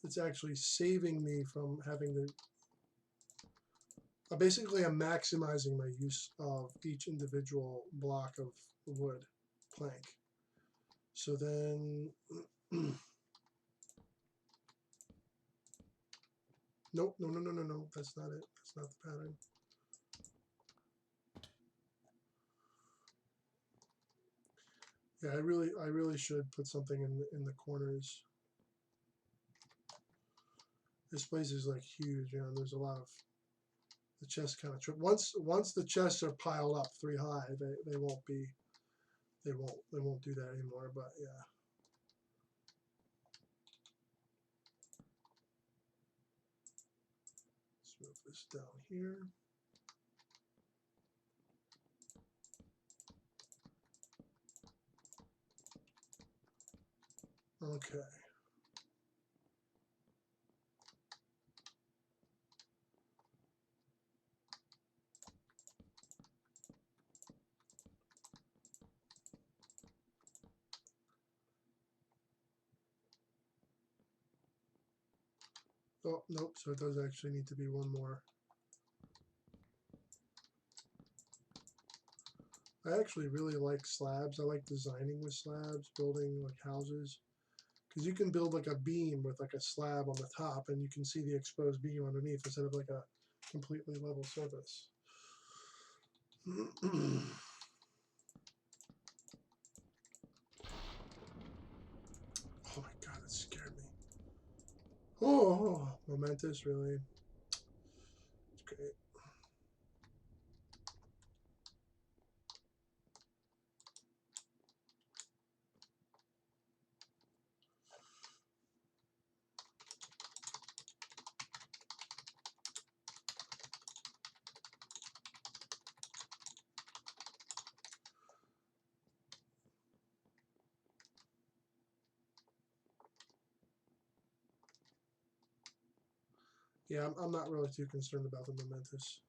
it's actually saving me from having to, basically I'm maximizing my use of each individual block of wood plank. So then, nope, no, that's not it, that's not the pattern. Yeah, I really should put something in the corners. This place is like huge, you know, there's a lot of, the chests kind of trip. Once the chests are piled up 3 high, they won't be, they won't do that anymore, but yeah. Let's move this down here. Okay. Oh, nope, so it does actually need to be one more. I actually really like slabs. I like designing with slabs, building like houses. Because you can build like a beam with like a slab on the top and you can see the exposed beam underneath instead of like a completely level surface. Oh my god, that scared me. Oh, momentous, really. It's great. Yeah, I'm not really too concerned about the momentous.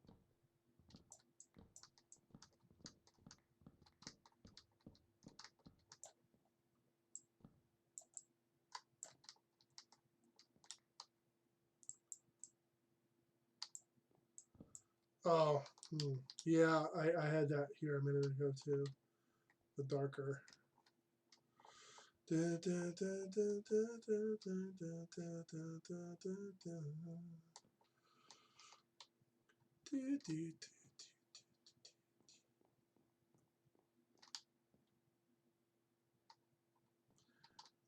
Oh, yeah, I had that here a minute ago too. The darker.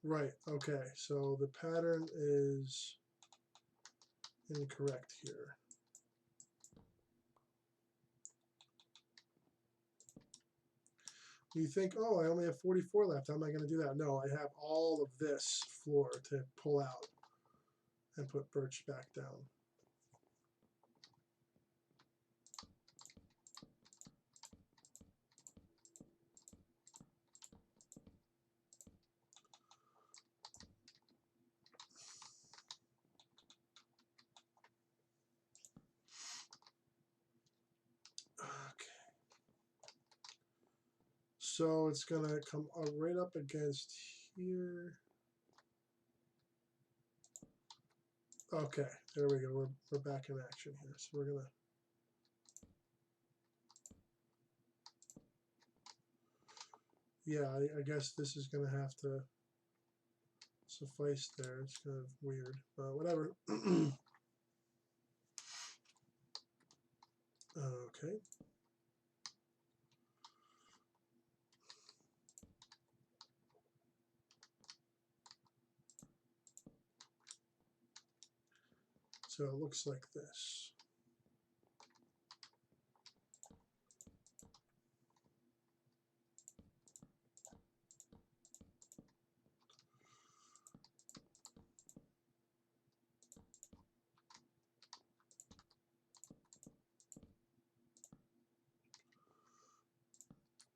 Right, okay, so the pattern is incorrect here. You think, oh, I only have 44 left. How am I going to do that? No, I have all of this floor to pull out and put birch back down. Okay. So it's going to come right up against here. Okay, there we go. We're back in action here. So we're going to yeah, I guess this is going to have to suffice there. It's kind of weird, but whatever. Okay. So it looks like this.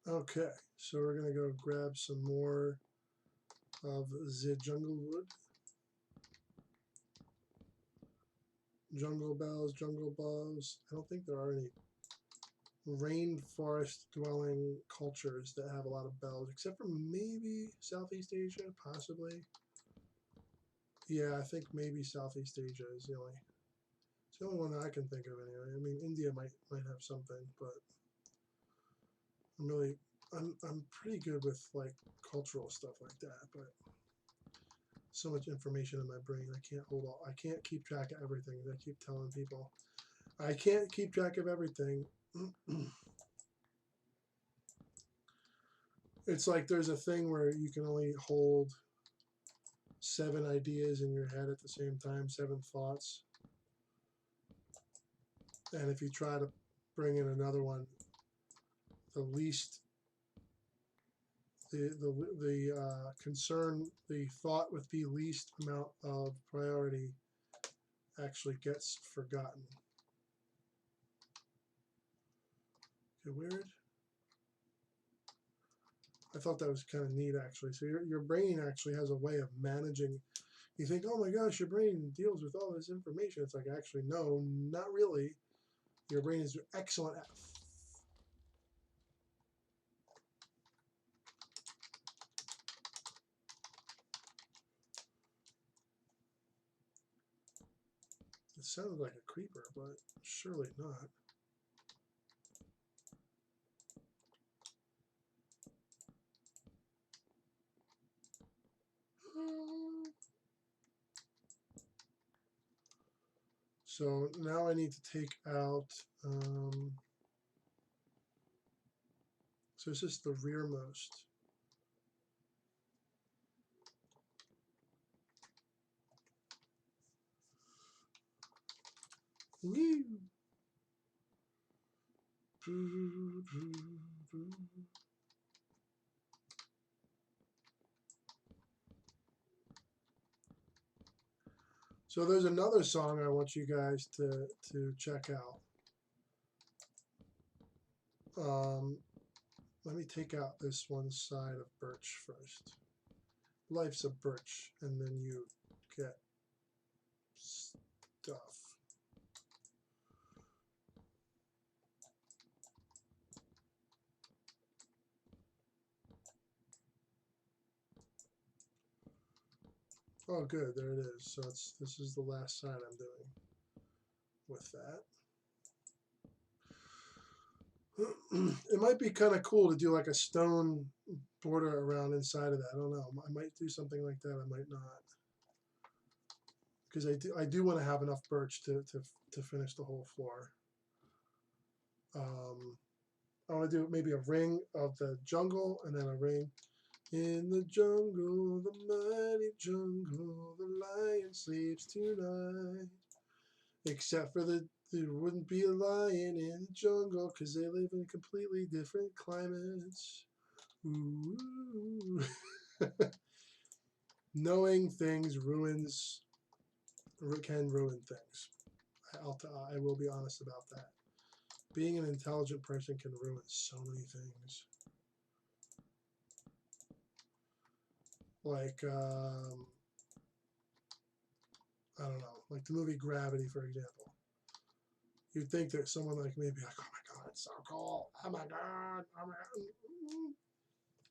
Okay, so we're going to go grab some more of the jungle wood. Jungle bells, jungle balls. I don't think there are any rainforest dwelling cultures that have a lot of bells, except for maybe Southeast Asia, possibly. Yeah, I think maybe Southeast Asia is it's the only one that I can think of anyway. I mean, India might have something, but I'm pretty good with like cultural stuff like that, but so much information in my brain, I can't keep track of everything. I keep telling people I can't keep track of everything. It's like there's a thing where you can only hold 7 ideas in your head at the same time, 7 thoughts. And if you try to bring in another one, the least the concern, the thought with the least amount of priority actually gets forgotten. Okay, weird. I thought that was kind of neat actually. So your brain actually has a way of managing. You think, oh my gosh, your brain deals with all this information. It's like, actually, no, not really. Your brain is excellent at it sounded like a creeper, but surely not. So now I need to take out, so this is the rearmost. Woo. So there's another song I want you guys to check out. Let me take out this one side of birch first. Life's a birch, and then you get stuff. Oh, good, there it is. So this is the last side I'm doing with that. It might be kind of cool to do like a stone border around inside of that. I don't know. I might do something like that. I might not, because I do want to have enough birch to finish the whole floor. I want to do maybe a ring of the jungle and then a ring. In the jungle, the mighty jungle, the lion sleeps tonight. Except for there wouldn't be a lion in the jungle because they live in completely different climates. Ooh. Knowing things can ruin things. I will be honest about that. Being an intelligent person can ruin so many things. Like, I don't know, like the movie Gravity, for example. You'd think that someone like me would be like, oh my God, it's so cool. Oh my God. Oh my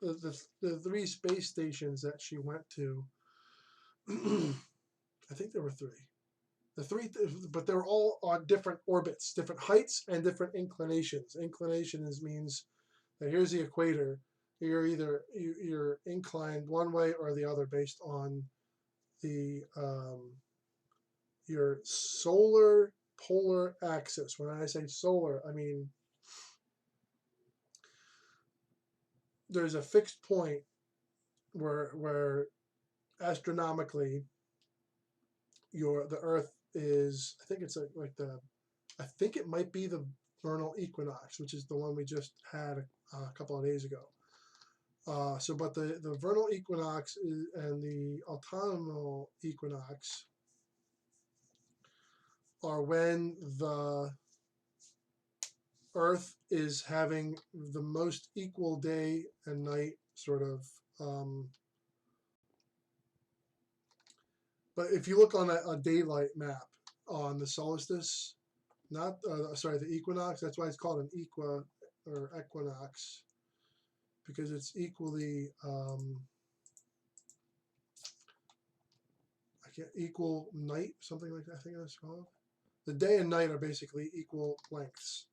God. The 3 space stations that she went to, I think there were 3. But they're all on different orbits, different heights and different inclinations. Inclinations means that here's the equator. You're inclined one way or the other based on the your solar polar axis. When I say solar, I mean there's a fixed point where astronomically the Earth is. I think it's I think it might be the vernal equinox, which is the one we just had a couple of days ago. But the vernal equinox and the autumnal equinox are when the Earth is having the most equal day and night sort of. But if you look on a daylight map on the solstice, not sorry, the equinox, that's why it's called an equinox, because it's equally equal night, something like that, I think that's called. The day and night are basically equal lengths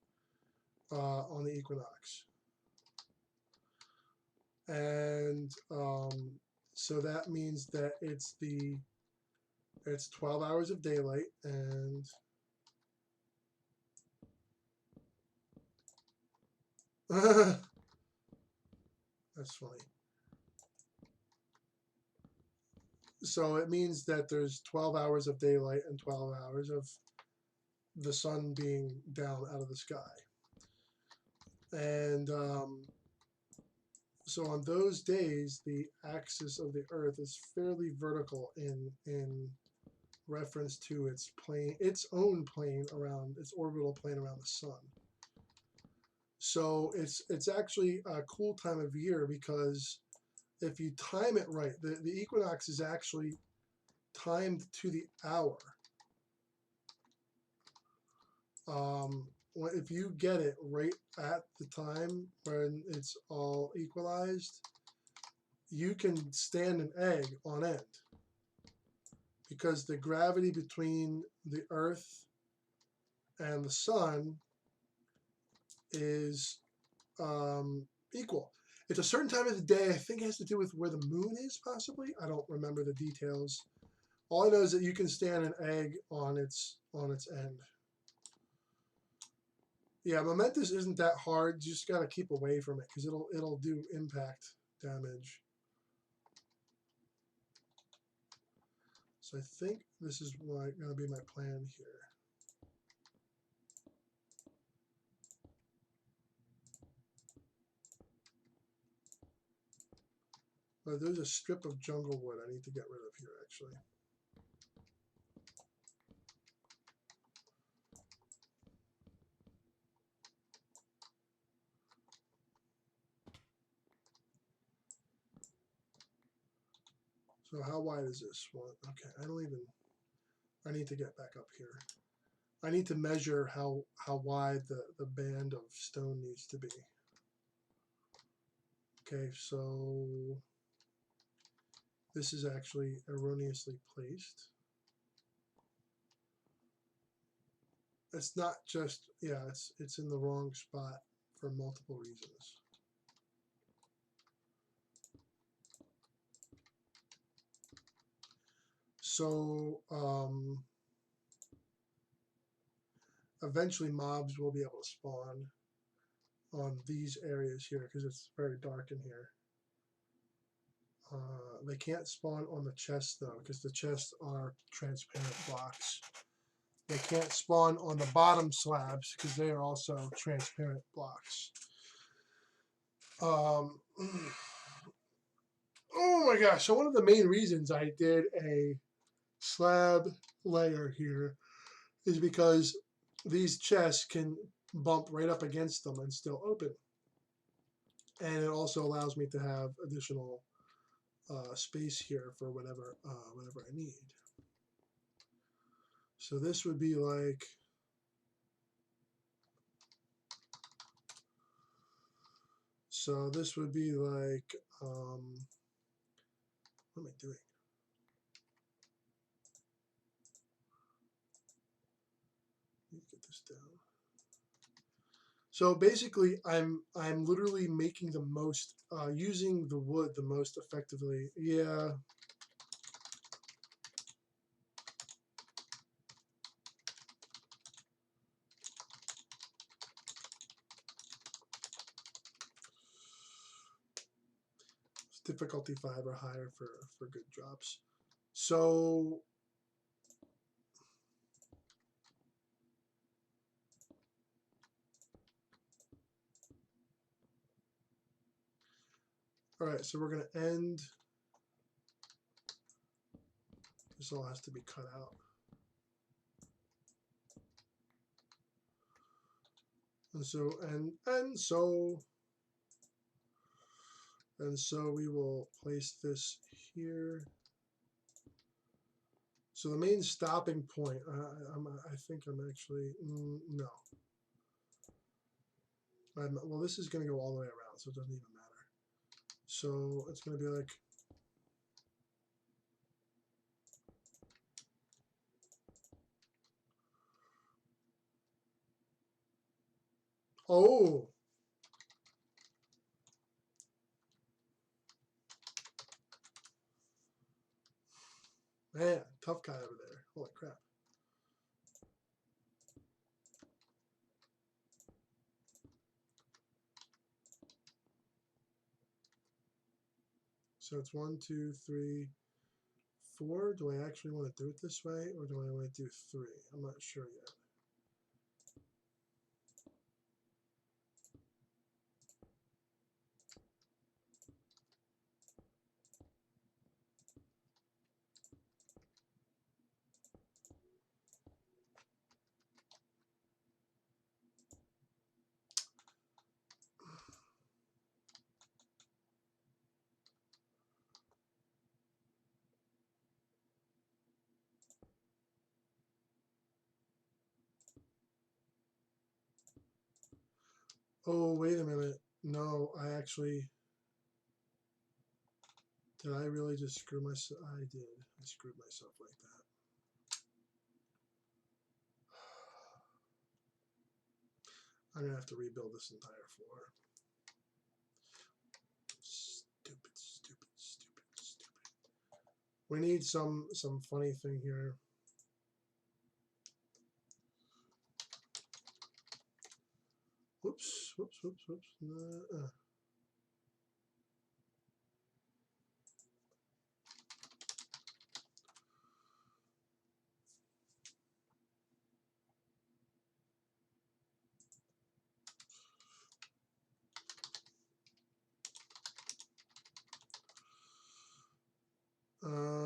on the equinox. And so that means that it's 12 hours of daylight and that's funny. So it means that there's 12 hours of daylight and 12 hours of the sun being down out of the sky. And so on those days, the axis of the Earth is fairly vertical in reference to its own plane around its orbital plane around the sun. So it's actually a cool time of year because if you time it right, the equinox is actually timed to the hour. If you get it right at the time when it's all equalized, you can stand an egg on end because the gravity between the Earth and the sun is equal. It's a certain time of the day. I think it has to do with where the moon is, possibly. I don't remember the details All I know is that you can stand an egg on its end. Yeah, Momentous isn't that hard. You just gotta keep away from it because it'll do impact damage. So I think this is gonna be my plan here. But there's a strip of jungle wood I need to get rid of here, actually. So how wide is this one? Okay, I need to get back up here. I need to measure how wide the band of stone needs to be. Okay, so this is actually erroneously placed. It's not just, yeah, it's in the wrong spot for multiple reasons. So eventually mobs will be able to spawn on these areas here because it's very dark in here. They can't spawn on the chests though because the chests are transparent blocks. They can't spawn on the bottom slabs because they are also transparent blocks. Oh my gosh, so one of the main reasons I did a slab layer here is because these chests can bump right up against them and still open. And it also allows me to have additional space here for whatever I need. So this would be like, what am I doing? Let me get this down. So basically, I'm literally making the most, using the wood the most effectively. Yeah. It's difficulty 5 or higher for good drops. So all right, so we're going to end. This all has to be cut out. And so we will place this here. So the main stopping point, I think I'm actually, no. Well, this is going to go all the way around, so it doesn't even matter. So it's going to be like, oh, man, tough guy over there. Holy crap. So it's 1, 2, 3, 4. Do I actually want to do it this way, or do I want to do 3? I'm not sure yet. Oh, wait a minute. No, I actually, did I really just screw myself? I did. I screwed myself like that. I'm going to have to rebuild this entire floor. Stupid. We need some funny thing here. Whoops, whoops, whoops, whoops.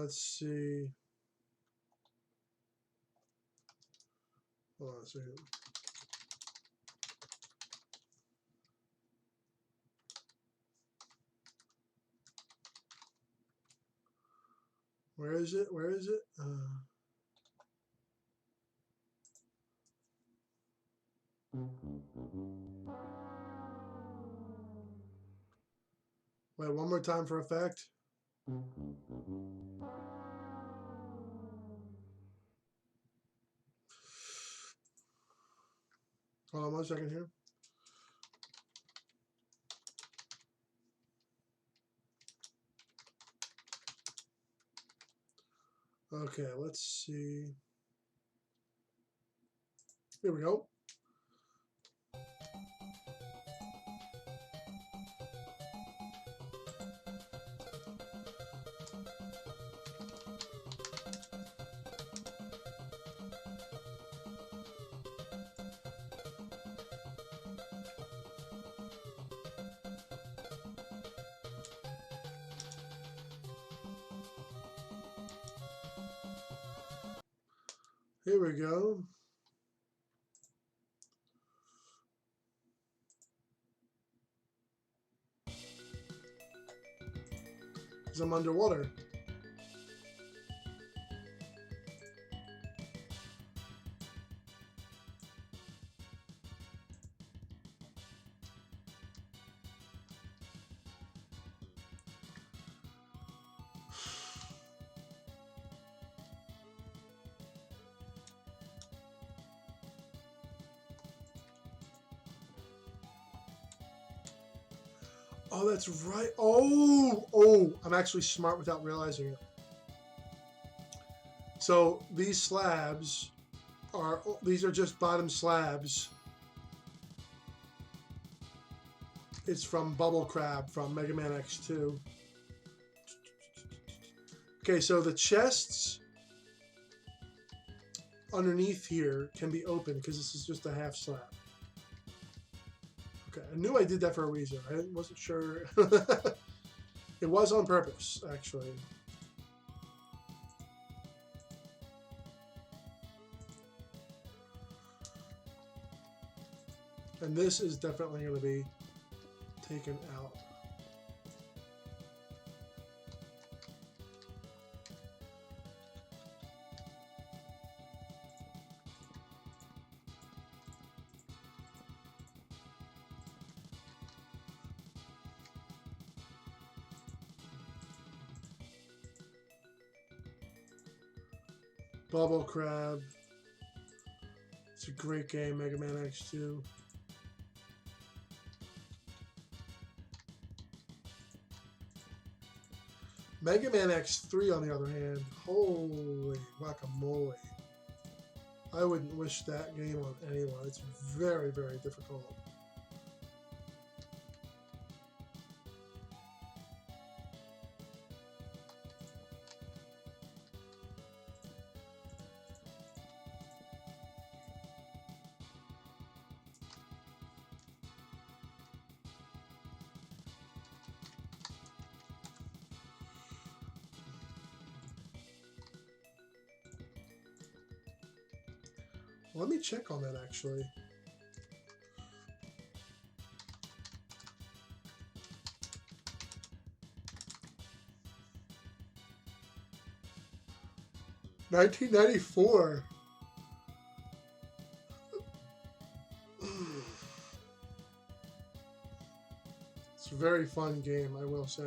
Let's see. Hold on a second. Where is it? Where is it? Wait, one more time for effect. Hold on 1 second here. Okay, let's see. Here we go. Here we go. Because I'm underwater. Oh, that's right. Oh, I'm actually smart without realizing it. So these slabs these are just bottom slabs. It's from Bubble Crab from Mega Man X2. Okay, so the chests underneath here can be opened because this is just a half slab. Okay, I knew I did that for a reason. I wasn't sure. It was on purpose, actually. And this is definitely going to be taken out. Bubble Crab. It's a great game, Mega Man X2. Mega Man X3, on the other hand, holy guacamole. I wouldn't wish that game on anyone. It's very, very difficult. Let me check on that, actually. $19.94. It's a very fun game, I will say.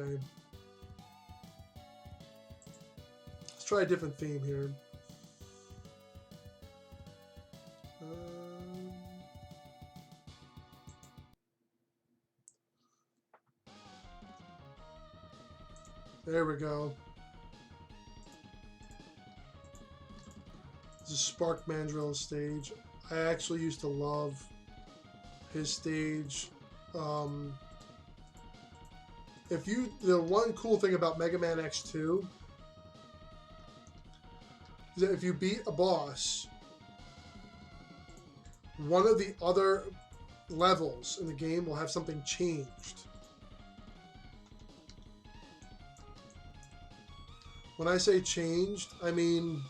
Let's try a different theme here. There we go. This is Spark Mandrill's stage. I actually used to love his stage. The one cool thing about Mega Man X2 is that if you beat a boss, one of the other levels in the game will have something changed. When I say changed, I mean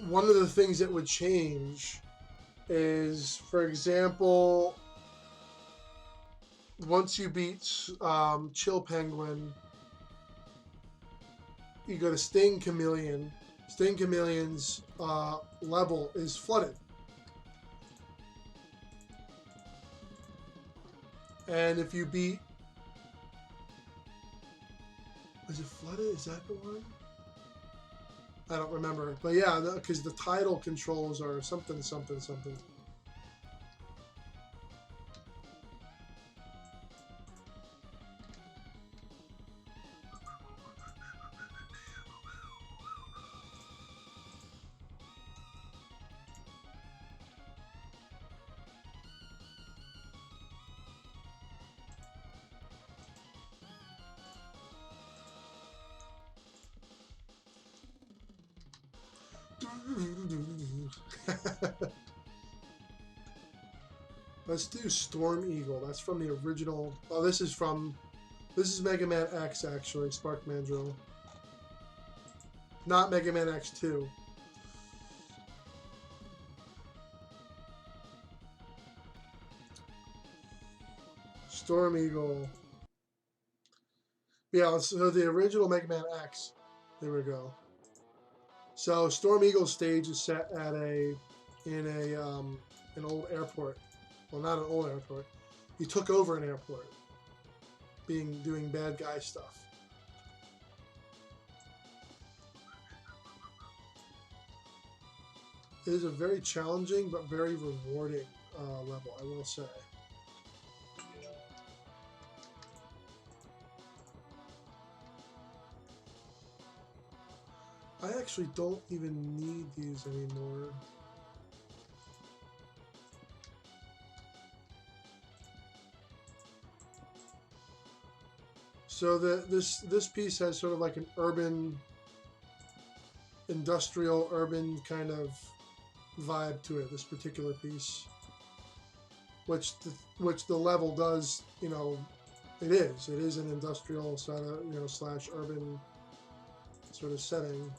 one of the things that would change is, for example, once you beat Chill Penguin, you go to Sting Chameleon. Sting Chameleon's level is flooded. And if you beat... Is it flooded? Is that the one? I don't remember. But yeah, because the tidal controls are something, something, something. Let's do Storm Eagle. That's from the original. Oh, this is Mega Man X, actually. Spark Mandrill. Not Mega Man X2. Storm Eagle. Yeah, so the original Mega Man X. There we go. So Storm Eagle's stage is set at an old airport. Well, not an old airport. He took over an airport, doing bad guy stuff. It is a very challenging but very rewarding level, I will say. I actually don't even need these anymore. So this piece has sort of like an urban, industrial, urban kind of vibe to it. This particular piece, which the level does, you know, it is an industrial sort of, you know, / urban sort of setting.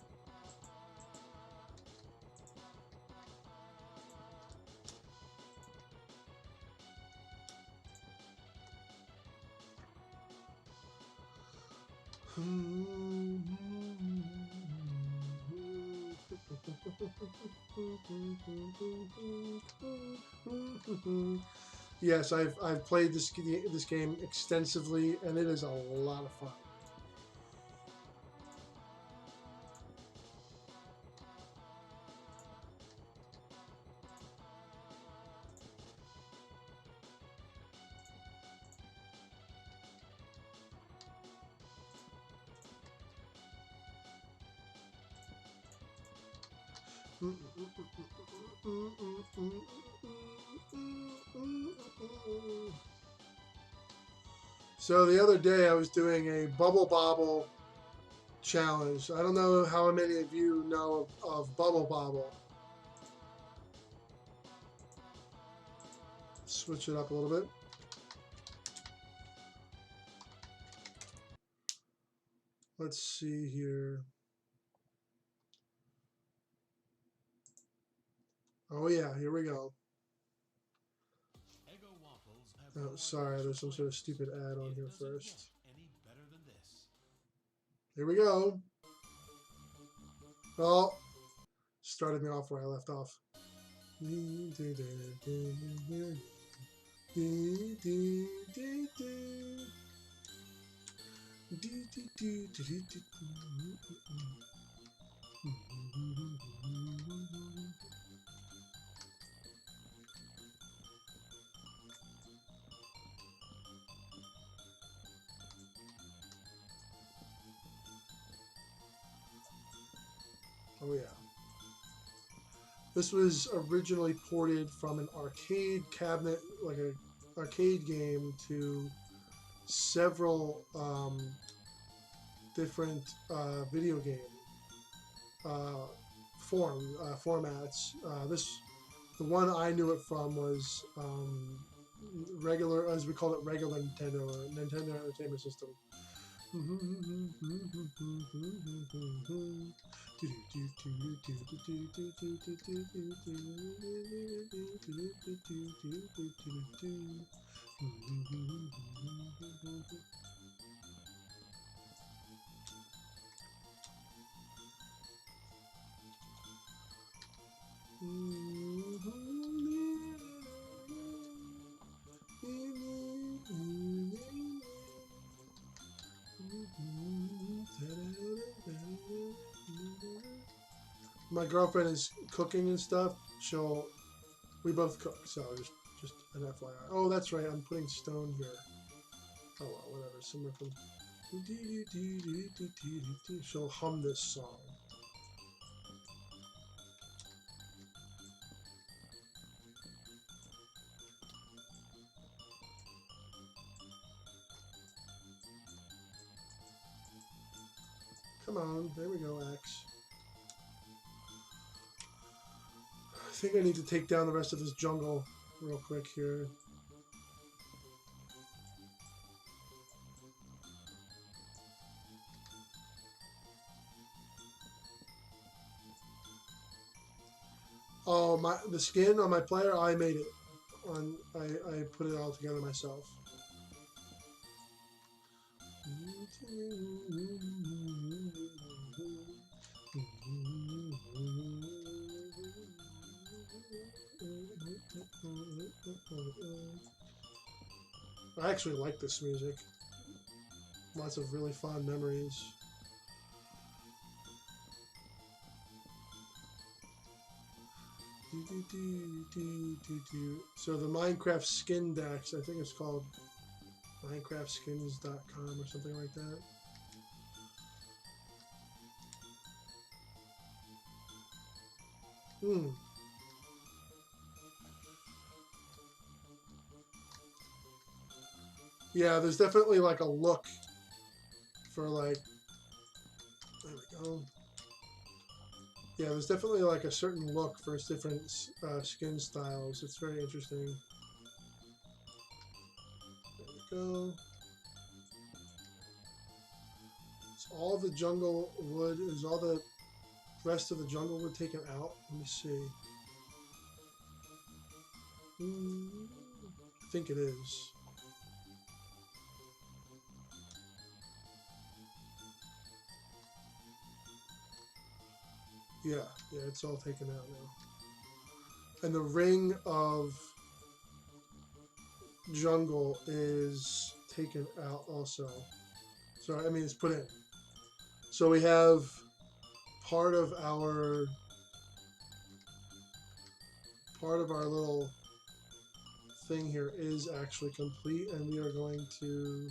Yes, I've played this game extensively, and it is a lot of fun. So the other day I was doing a Bubble Bobble challenge. I don't know how many of you know of Bubble Bobble. Switch it up a little bit. Let's see here. Oh yeah, here we go. Oh, sorry, there's some sort of stupid ad on here first. Here we go. Oh, started me off where I left off. Oh yeah. This was originally ported from an arcade cabinet, like an arcade game, to several different video game formats. The one I knew it from was regular, as we call it, regular Nintendo or Nintendo Entertainment System. My girlfriend is cooking and stuff. We both cook, so just an FYI. Oh, that's right. I'm putting stone here. Oh well, whatever. Somewhere from. She'll hum this song. Come on, there we go, Axe. I think I need to take down the rest of this jungle real quick here. Oh, the skin on my player, I made it. I put it all together myself. I actually like this music. Lots of really fond memories. So the Minecraft Skin Dex, I think it's called minecraftskins.com or something like that. Yeah, there's definitely like a look for like, there we go. Yeah, there's definitely like a certain look for different skin styles. It's very interesting. There we go. Is all the jungle wood, is all the rest of the jungle wood taken out? Let me see. I think it is. Yeah, it's all taken out now. And the ring of jungle is taken out also. So, I mean, it's put in. So we have part of our little thing here is actually complete, and we are going to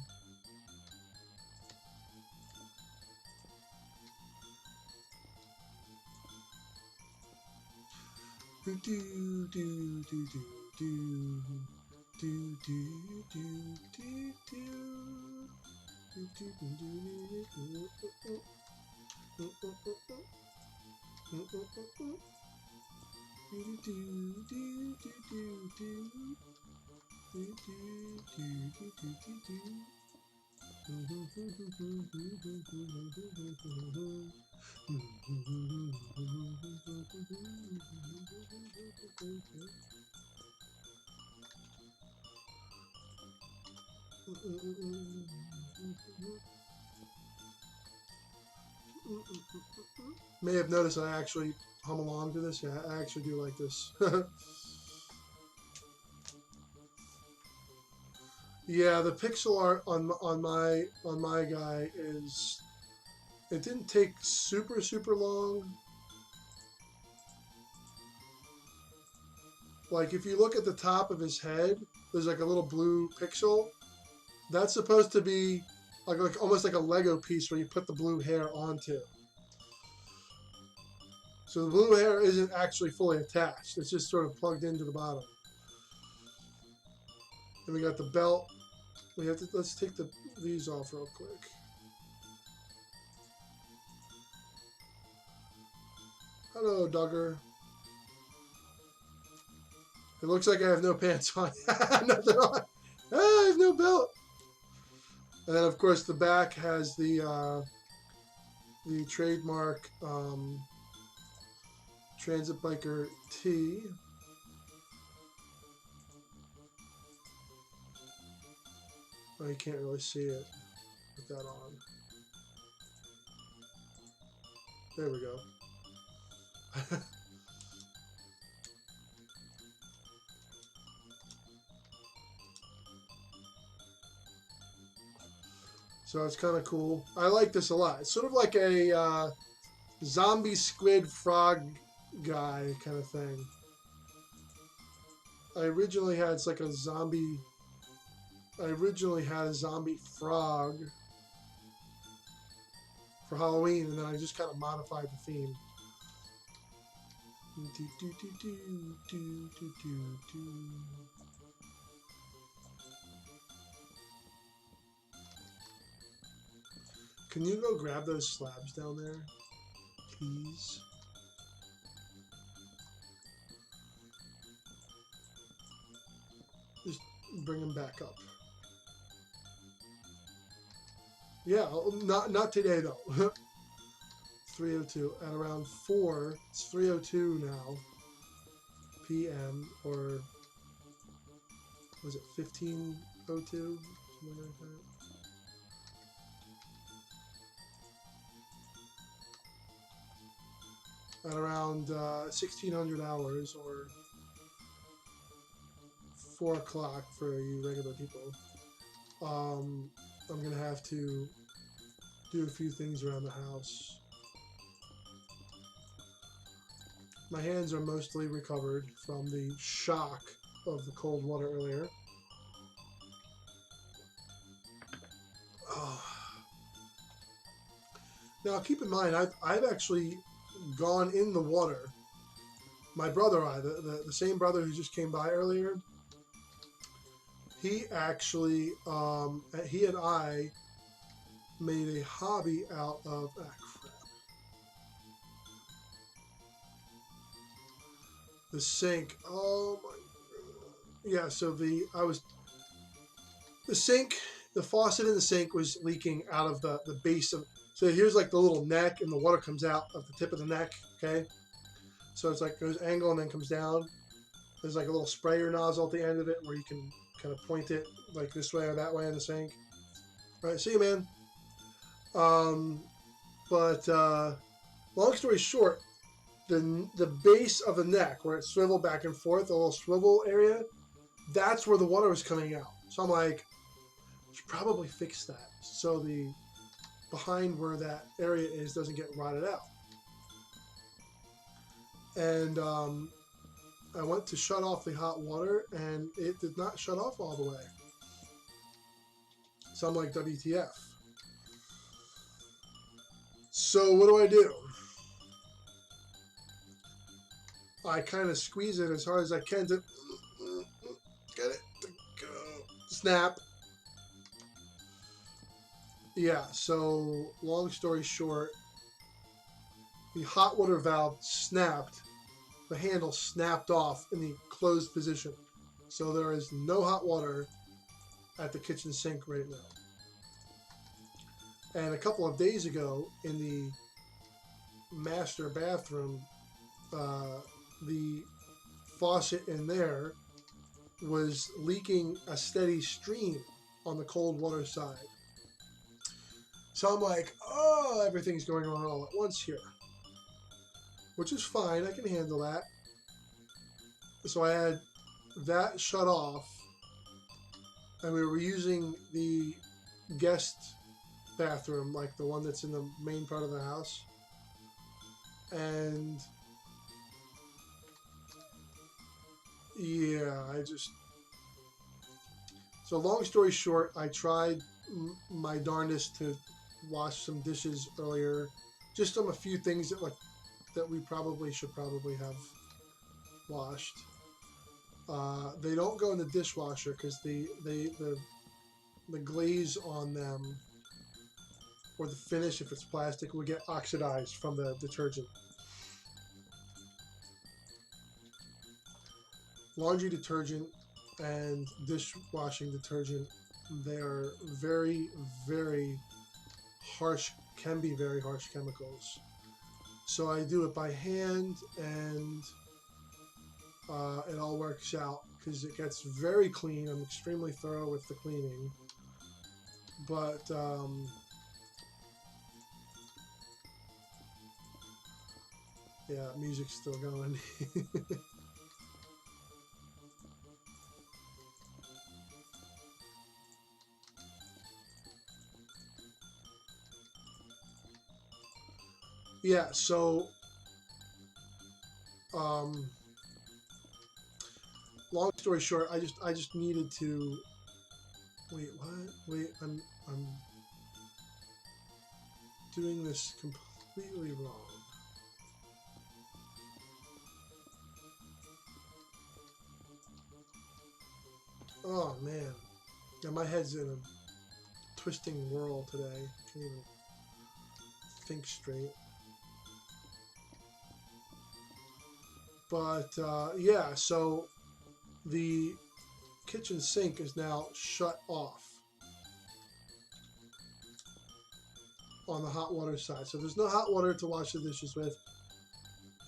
may have noticed I actually hum along to this. Yeah, I actually do like this. Yeah, the pixel art on my guy is, it didn't take super long. Like if you look at the top of his head, there's like a little blue pixel. That's supposed to be like almost like a Lego piece where you put the blue hair onto. So the blue air isn't actually fully attached. It's just sort of plugged into the bottom. And we got the belt. We have to, let's take these off real quick. Hello, Duggar. It looks like I have no pants on. Nothing on. I have no belt. And then, of course, the back has the trademark Transit Biker T. Oh, you can't really see it with that on. There we go. So it's kind of cool. I like this a lot. It's sort of like a zombie squid frog guy kind of thing. I originally had a zombie frog for Halloween, and then I just kind of modified the theme. Can you go grab those slabs down there, please? Just bring them back up. Yeah, not today though. 3:02 at around 4. It's 3:02 now. PM, or was it 15:02? Something like that. At around 1600 hours, or 4 o'clock for you regular people. I'm gonna have to do a few things around the house. My hands are mostly recovered from the shock of the cold water earlier. Oh. Now keep in mind, I've actually gone in the water. My brother, the same brother who just came by earlier, he actually, he and I made a hobby out of, crap. The sink. Oh my God. Yeah, so the faucet in the sink was leaking out of the base of, so here's like the little neck and the water comes out of the tip of the neck, okay? So it's like goes angle and then comes down. There's like a little sprayer nozzle at the end of it where you can kind of point it like this way or that way in the sink. All right, see you, man. Long story short, the base of the neck where it swiveled back and forth, the little swivel area, that's where the water was coming out. So I'm like, I should probably fix that so the behind where that area is doesn't get rotted out. And I went to shut off the hot water, and it did not shut off all the way. So I'm like, WTF. So what do? I kind of squeeze it as hard as I can to get it to go. Snap. Yeah, so long story short, the hot water valve snapped. The handle snapped off in the closed position. So there is no hot water at the kitchen sink right now. And a couple of days ago in the master bathroom, the faucet in there was leaking a steady stream on the cold water side. So I'm like, oh, everything's going on all at once here, which is fine. I can handle that. So I had that shut off, and we were using the guest bathroom, like the one that's in the main part of the house. And yeah, so long story short, I tried my darndest to wash some dishes earlier, just on a few things that like that we should probably have washed. They don't go in the dishwasher because the glaze on them, or the finish if it's plastic, will get oxidized from the detergent. Laundry detergent and dishwashing detergent, they are very, very harsh, can be very harsh chemicals. So I do it by hand, and it all works out because it gets very clean. I'm extremely thorough with the cleaning. But yeah, music's still going. Yeah, so long story short, I just needed to wait. What? Wait, I'm doing this completely wrong. Oh man, yeah, my head's in a twisting whirl today. Can't even think straight. But yeah, so the kitchen sink is now shut off on the hot water side. So there's no hot water to wash the dishes with.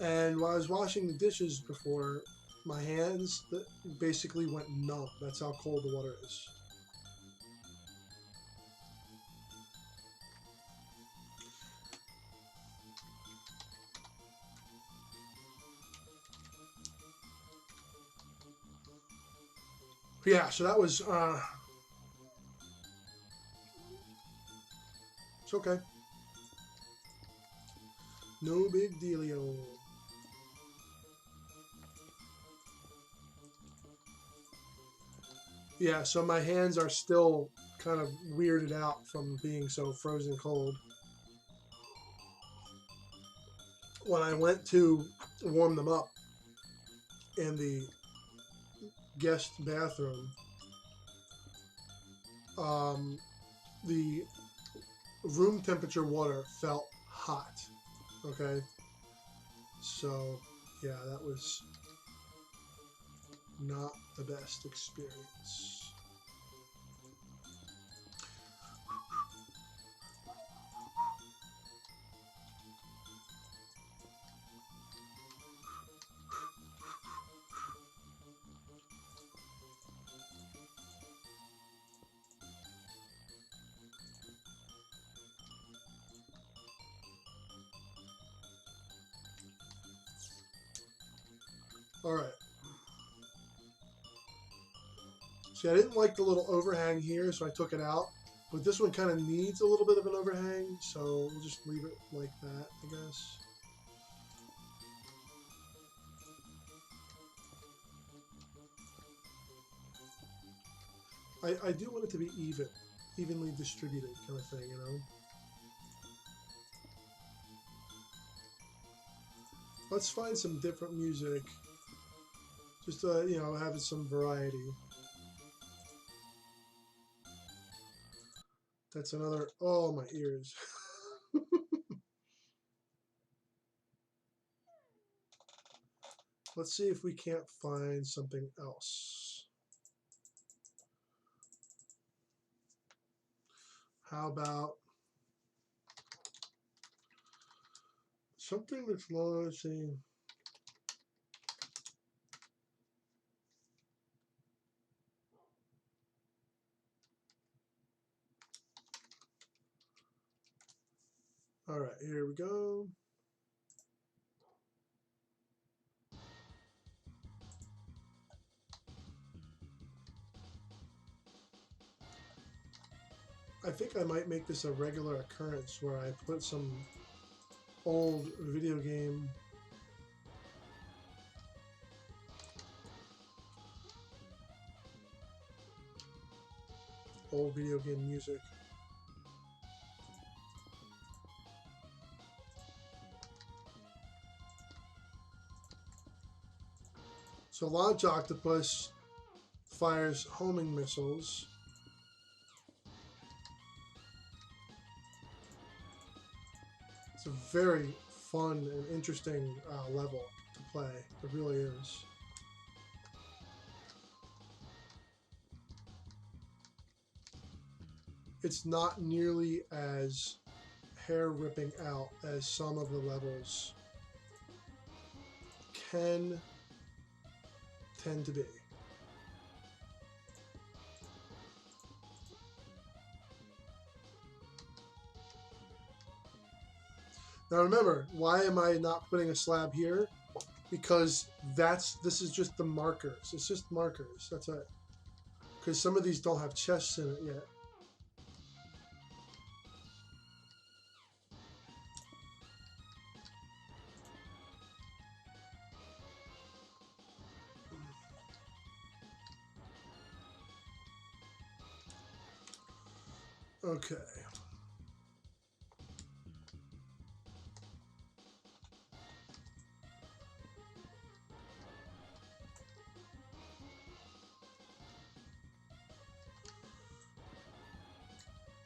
And while I was washing the dishes before, my hands basically went numb. That's how cold the water is. Yeah, so that was it's okay. No big dealio. Yeah, so my hands are still kind of weirded out from being so frozen cold. When I went to warm them up in the guest bathroom, the room temperature water felt hot. Okay, so yeah, that was not the best experience. All right. See, I didn't like the little overhang here, so I took it out. But this one kind of needs a little bit of an overhang, so we'll just leave it like that, I guess. I do want it to be evenly distributed kind of thing, you know? Let's find some different music. Just, you know, having some variety. That's another, oh, my ears. Let's see if we can't find something else. How about something that's launching? All right, here we go. I think I might make this a regular occurrence where I put some old video game music. So Launch Octopus fires homing missiles. It's a very fun and interesting level to play. It really is. It's not nearly as hair-ripping out as some of the levels can tend to be. Now remember, why am I not putting a slab here? Because this is just the markers. It's just markers. That's it. Because some of these don't have chests in it yet. Okay.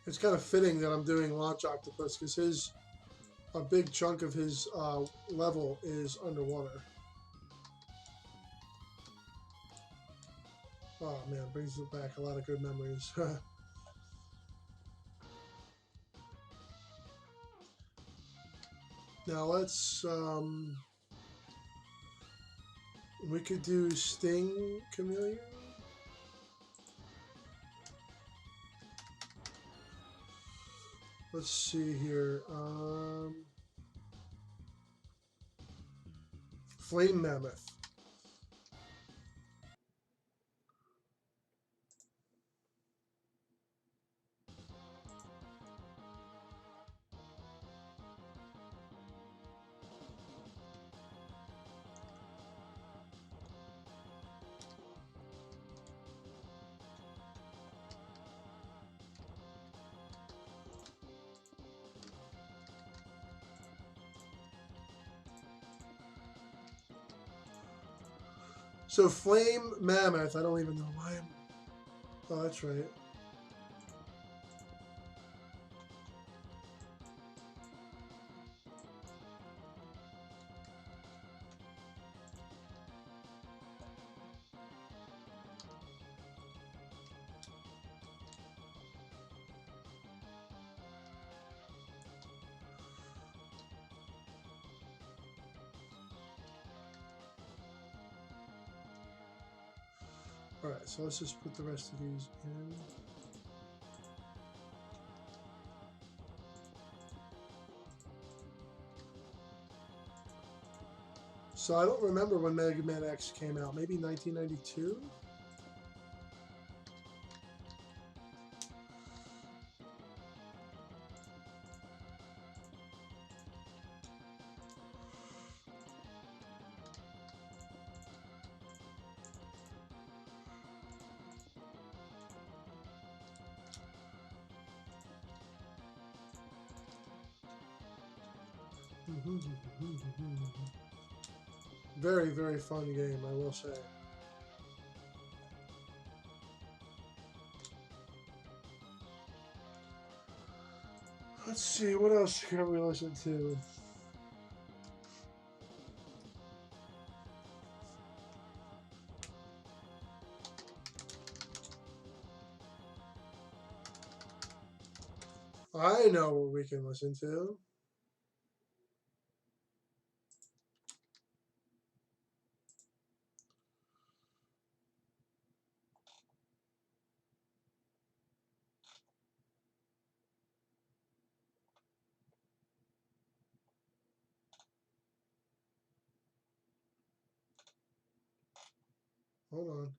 It's kind of fitting that I'm doing Launch Octopus because a big chunk of his level is underwater. Oh man, brings back a lot of good memories. Now let's we could do Sting Chameleon. Let's see here. Flame Mammoth. So Flame Mammoth, I don't even know why I'm... Oh, that's right. Alright, so let's just put the rest of these in. So I don't remember when Mega Man X came out. Maybe 1992? Very, very fun game, I will say. Let's see, what else can we listen to? I know what we can listen to. Hold on.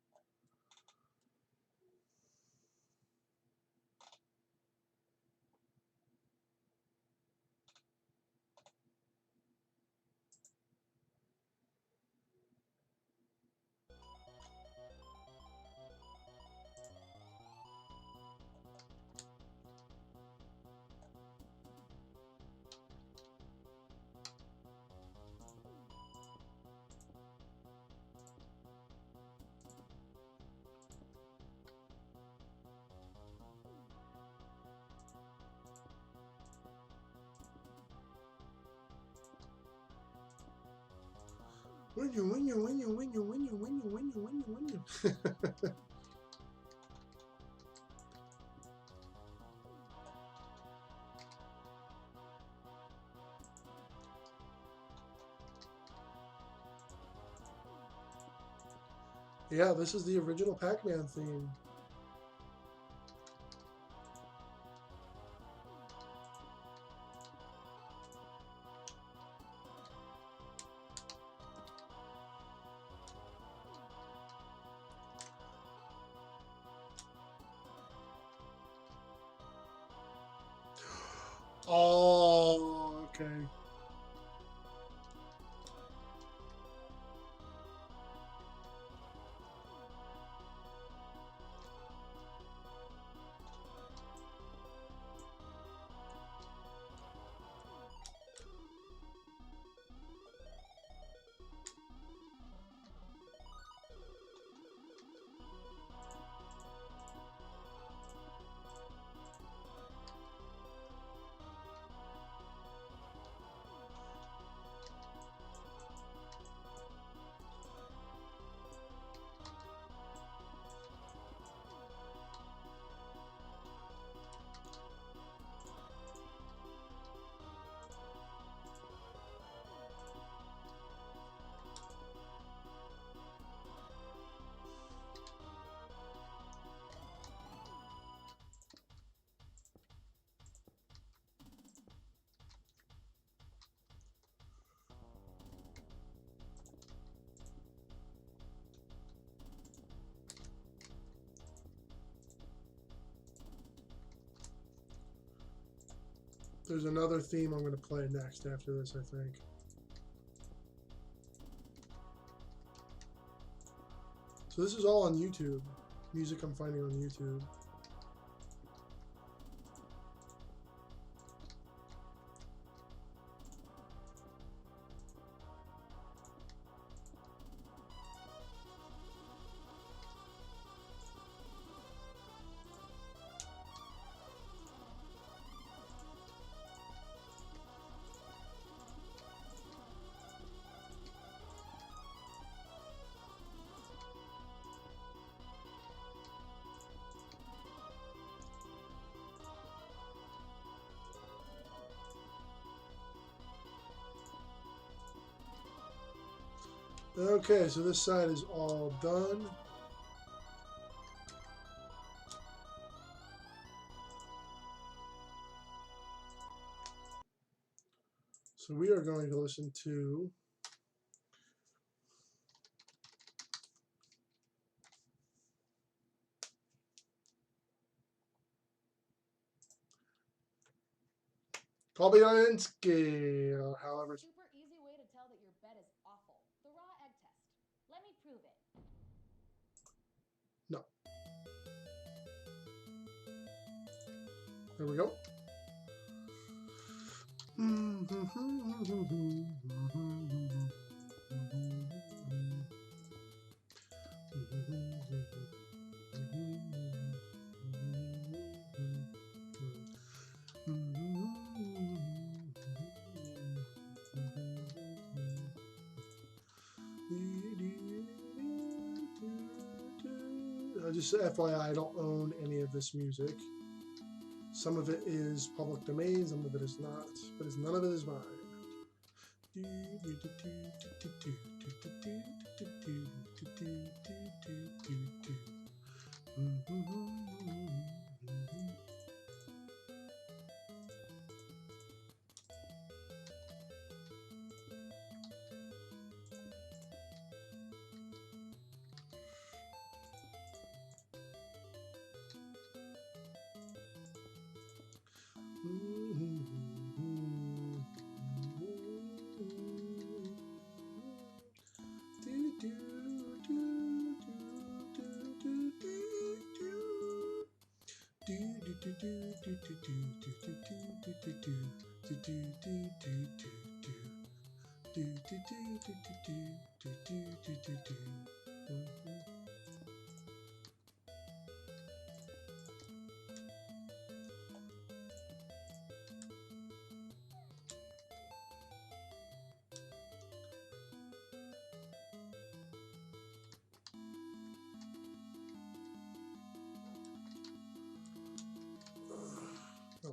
Win you, win you, win you, win you, win you, win you, win you, win you, win you. Yeah, this is the original Pac-Man theme. Oh, okay. There's another theme I'm going to play next after this, I think. So this is all on YouTube. Music I'm finding on YouTube. Okay, so this side is all done. So we are going to listen to Kobayansky, however. Super easy way to tell that your bet is awful. The raw egg test. Let me prove it. No. There we go. Just FYI, I don't own any of this music. Some of it is public domain, some of it is not, but none of it is mine.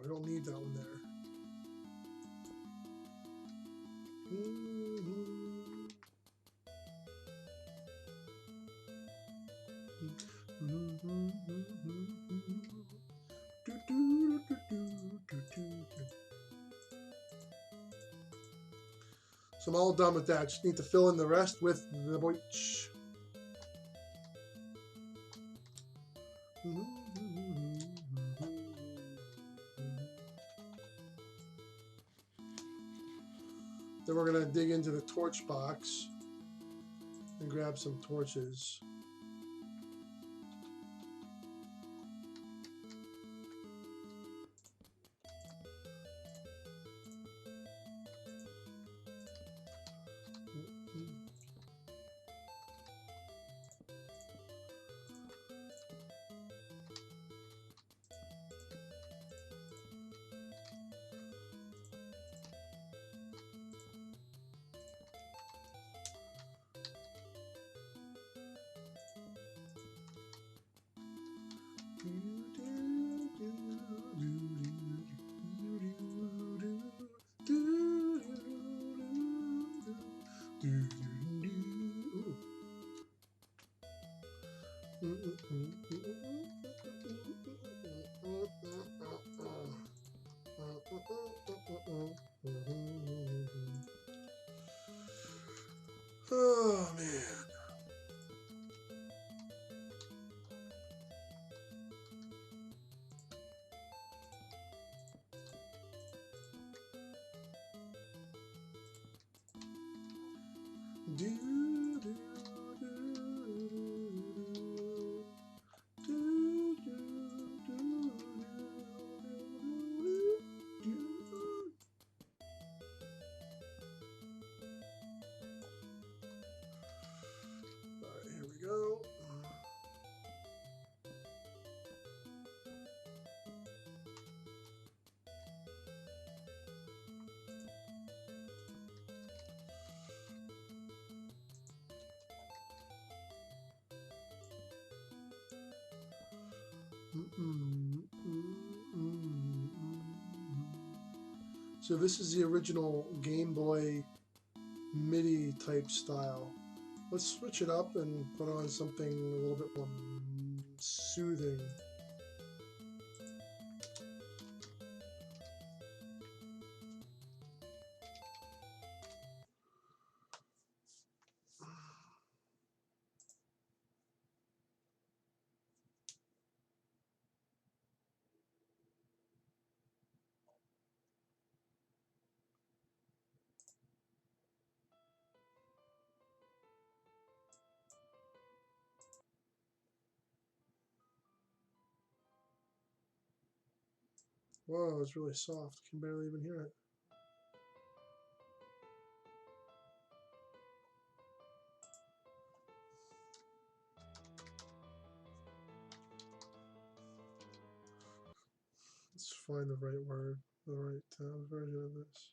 we don't need that one there. So I'm all done with that. Just need to fill in the rest with the bleach. Then we're going to dig into the torch box and grab some torches. Oh man. Alright, here we go. So this is the original Game Boy MIDI type style. Let's switch it up and put on something a little bit more soothing. Whoa, it's really soft. I can barely even hear it. Let's find the right word, the right version of this.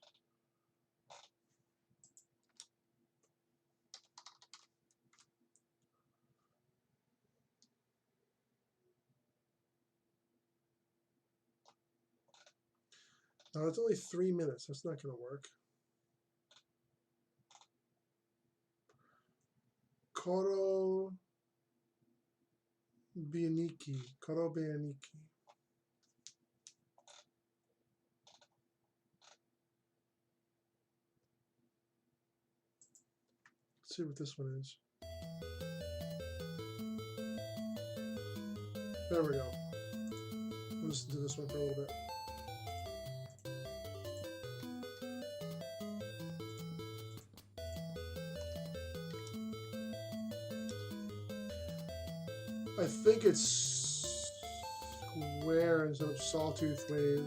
Now it's only 3 minutes. That's not going to work. Koro Bianiki. Koro Bianiki. Let's see what this one is. There we go. Listen to this one for a little bit. I think it's square instead of sawtooth wave.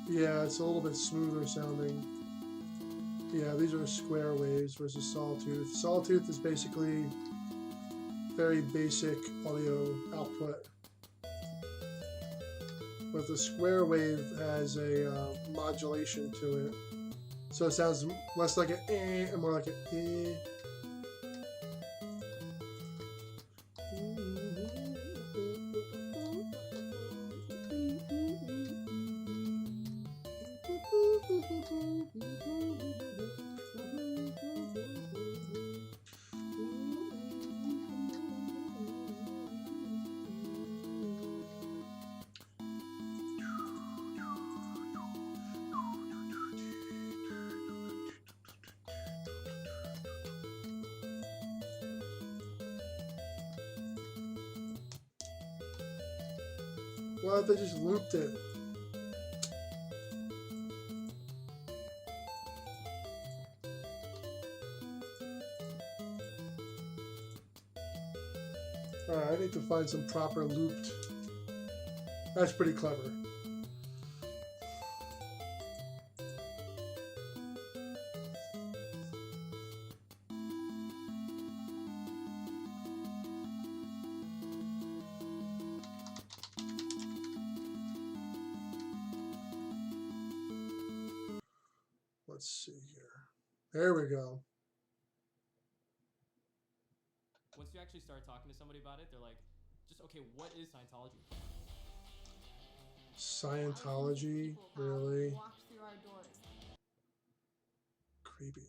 Yeah, it's a little bit smoother sounding. Yeah, these are square waves versus sawtooth. Sawtooth is basically very basic audio output. But the square wave has a modulation to it. So it sounds less like an eh and more like an eh. Why if they just looped it? Alright, I need to find some proper looped. That's pretty clever. Let's see here. There we go. Once you actually start talking to somebody about it, they're like, just, okay, what is Scientology? Scientology? Really? Walked through our doors. Creepy.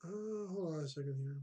Hold on a second here.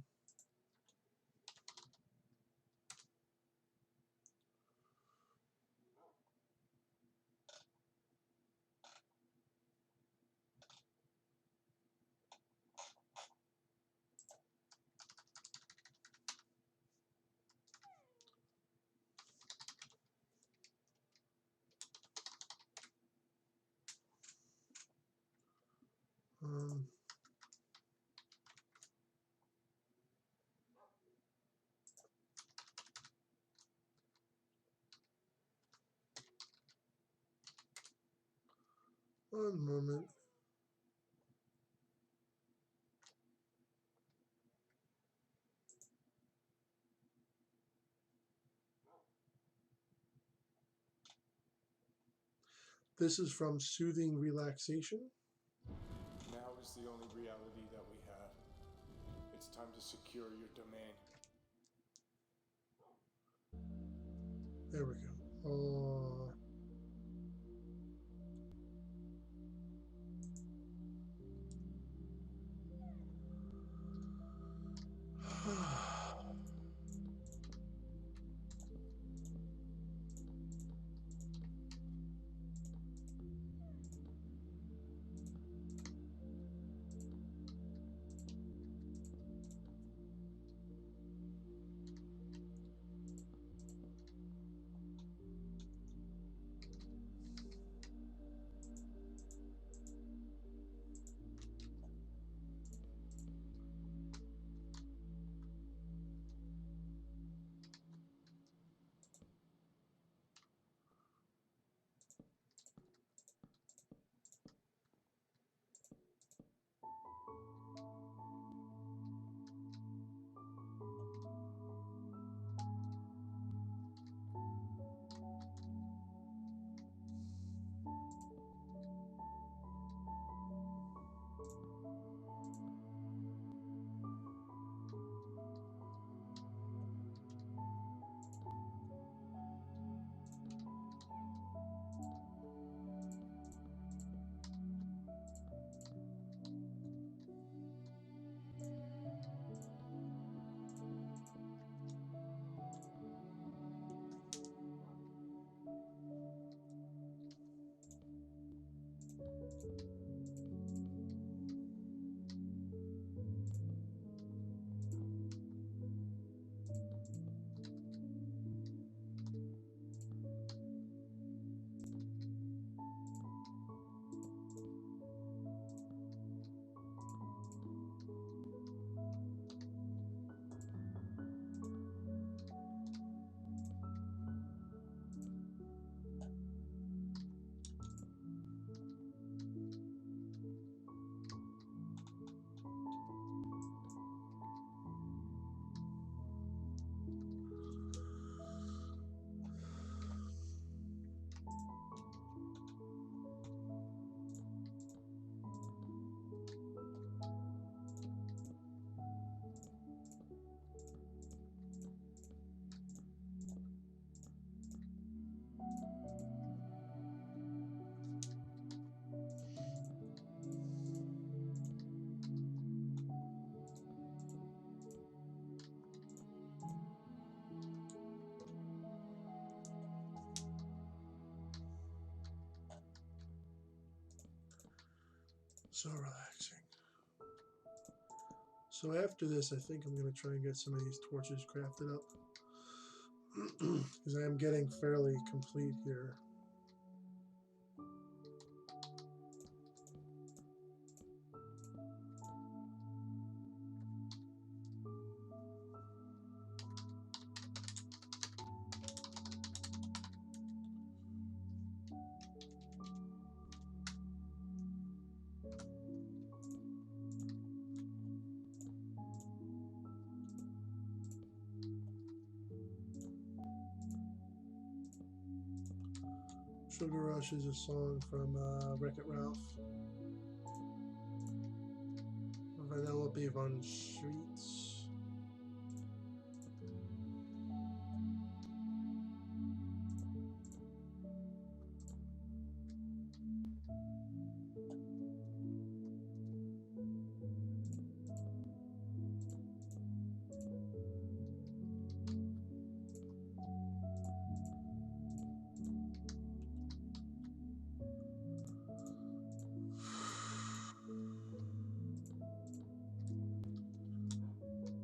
One moment. This is from Soothing Relaxation. Now is the only reality that we have. It's time to secure your domain. There we go. So relaxing. So after this, I think I'm going to try and get some of these torches crafted up. Because I am getting fairly complete here. Sugar Rush is a song from Wreck-It Ralph. Vanellope von Schweetz.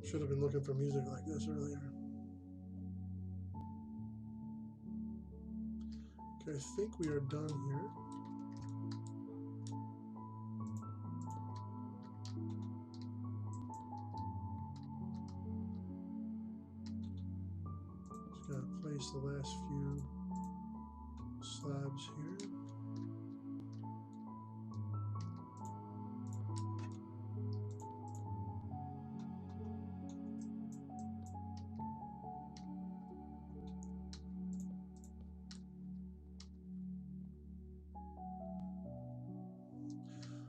Should have been looking for music like this earlier. Okay, I think we are done here. Just gotta place the last few slabs here.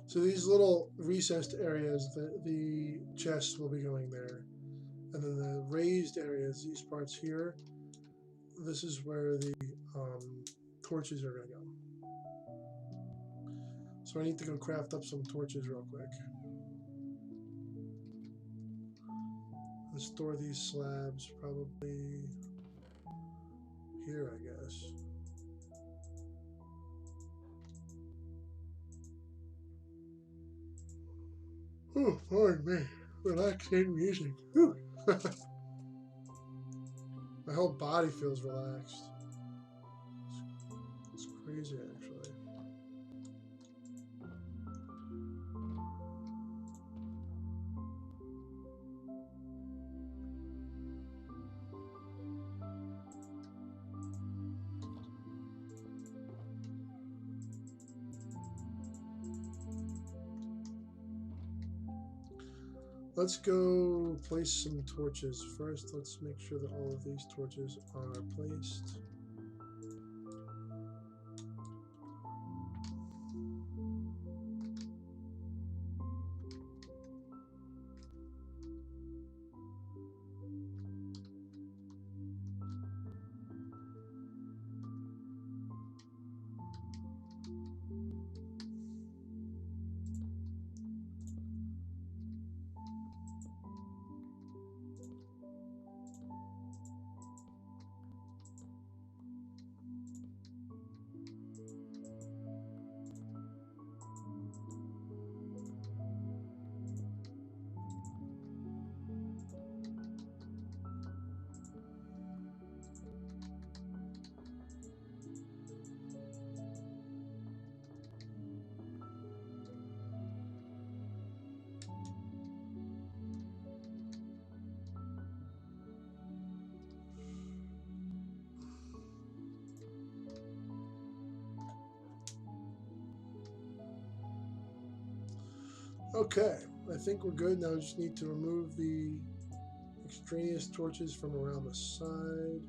So these little recessed areas, the chests will be going there. And then the raised areas, these parts here, this is where the torches are going to go. So I need to go craft up some torches real quick. Let's store these slabs probably here, I guess. Oh, pardon me. Relaxing music. My whole body feels relaxed. It's crazy, actually. Let's go place some torches. First, let's make sure that all of these torches are placed. Okay, I think we're good. Now I just need to remove the extraneous torches from around the side.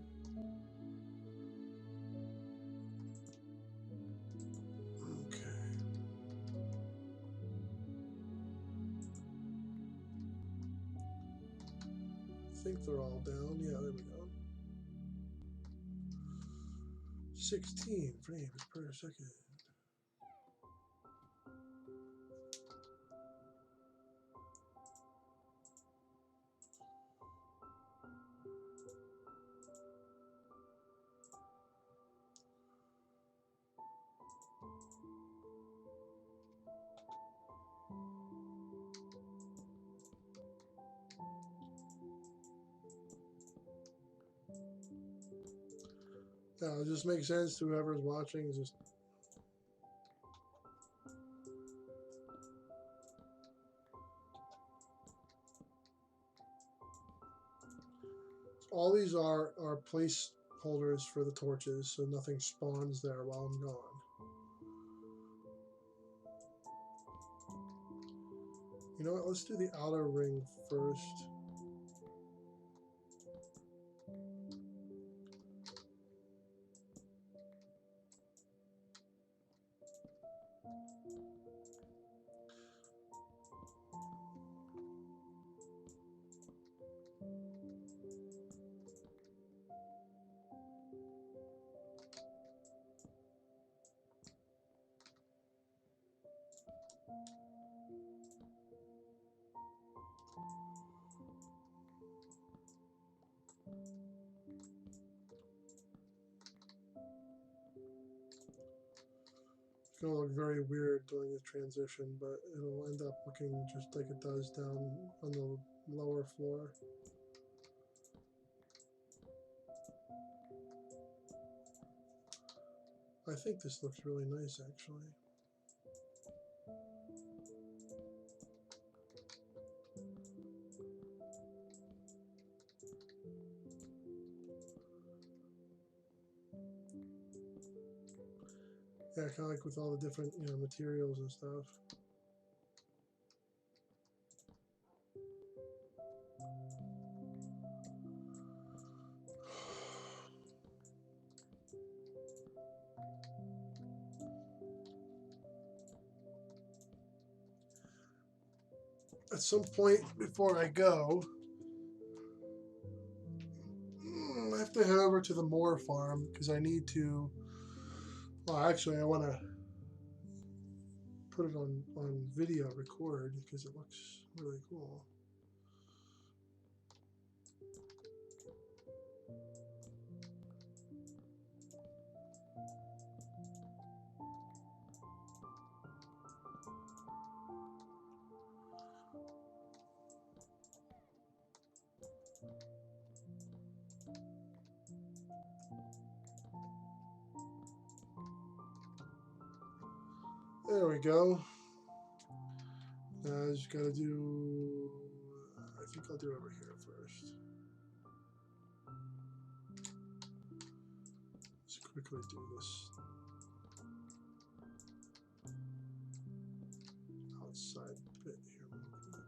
Okay. I think they're all down. Yeah, there we go. 16 frames per second. Yeah, it just makes sense to whoever's watching. Just all these are placeholders for the torches, so nothing spawns there while I'm gone. You know what? Let's do the outer ring first. It's going to look very weird doing this transition, but it'll end up looking just like it does down on the lower floor. I think this looks really nice, actually. Yeah, kind of like with all the different, materials and stuff. At some point before I go, I have to head over to the MOAR farm because I need to. Well, actually, I want to put it on video record because it looks really cool. There we go. I just gotta do. I think I'll do over here first. Let's quickly do this outside bit here real quick.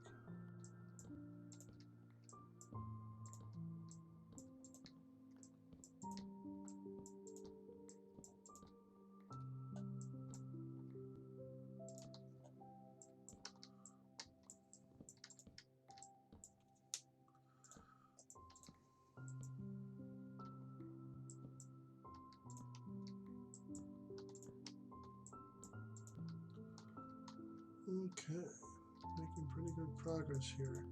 Okay, making pretty good progress here.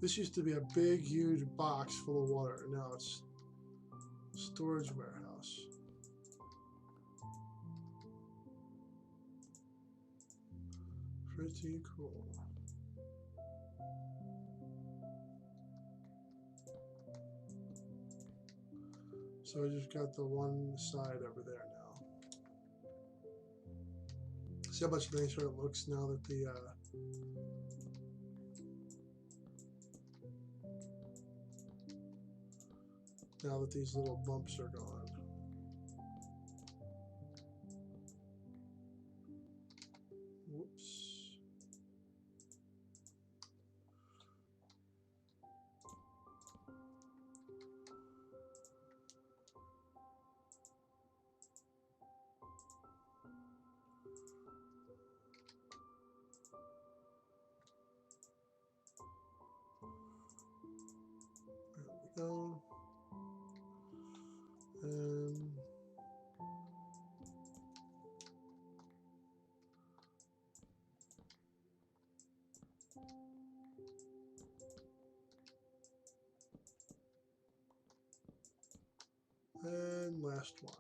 This used to be a big, huge box full of water. Now it's a storage warehouse. Pretty cool. So I just got the one side over there now. See how much nicer it looks now that the now that these little bumps are gone. Whoops. There we go. And last one.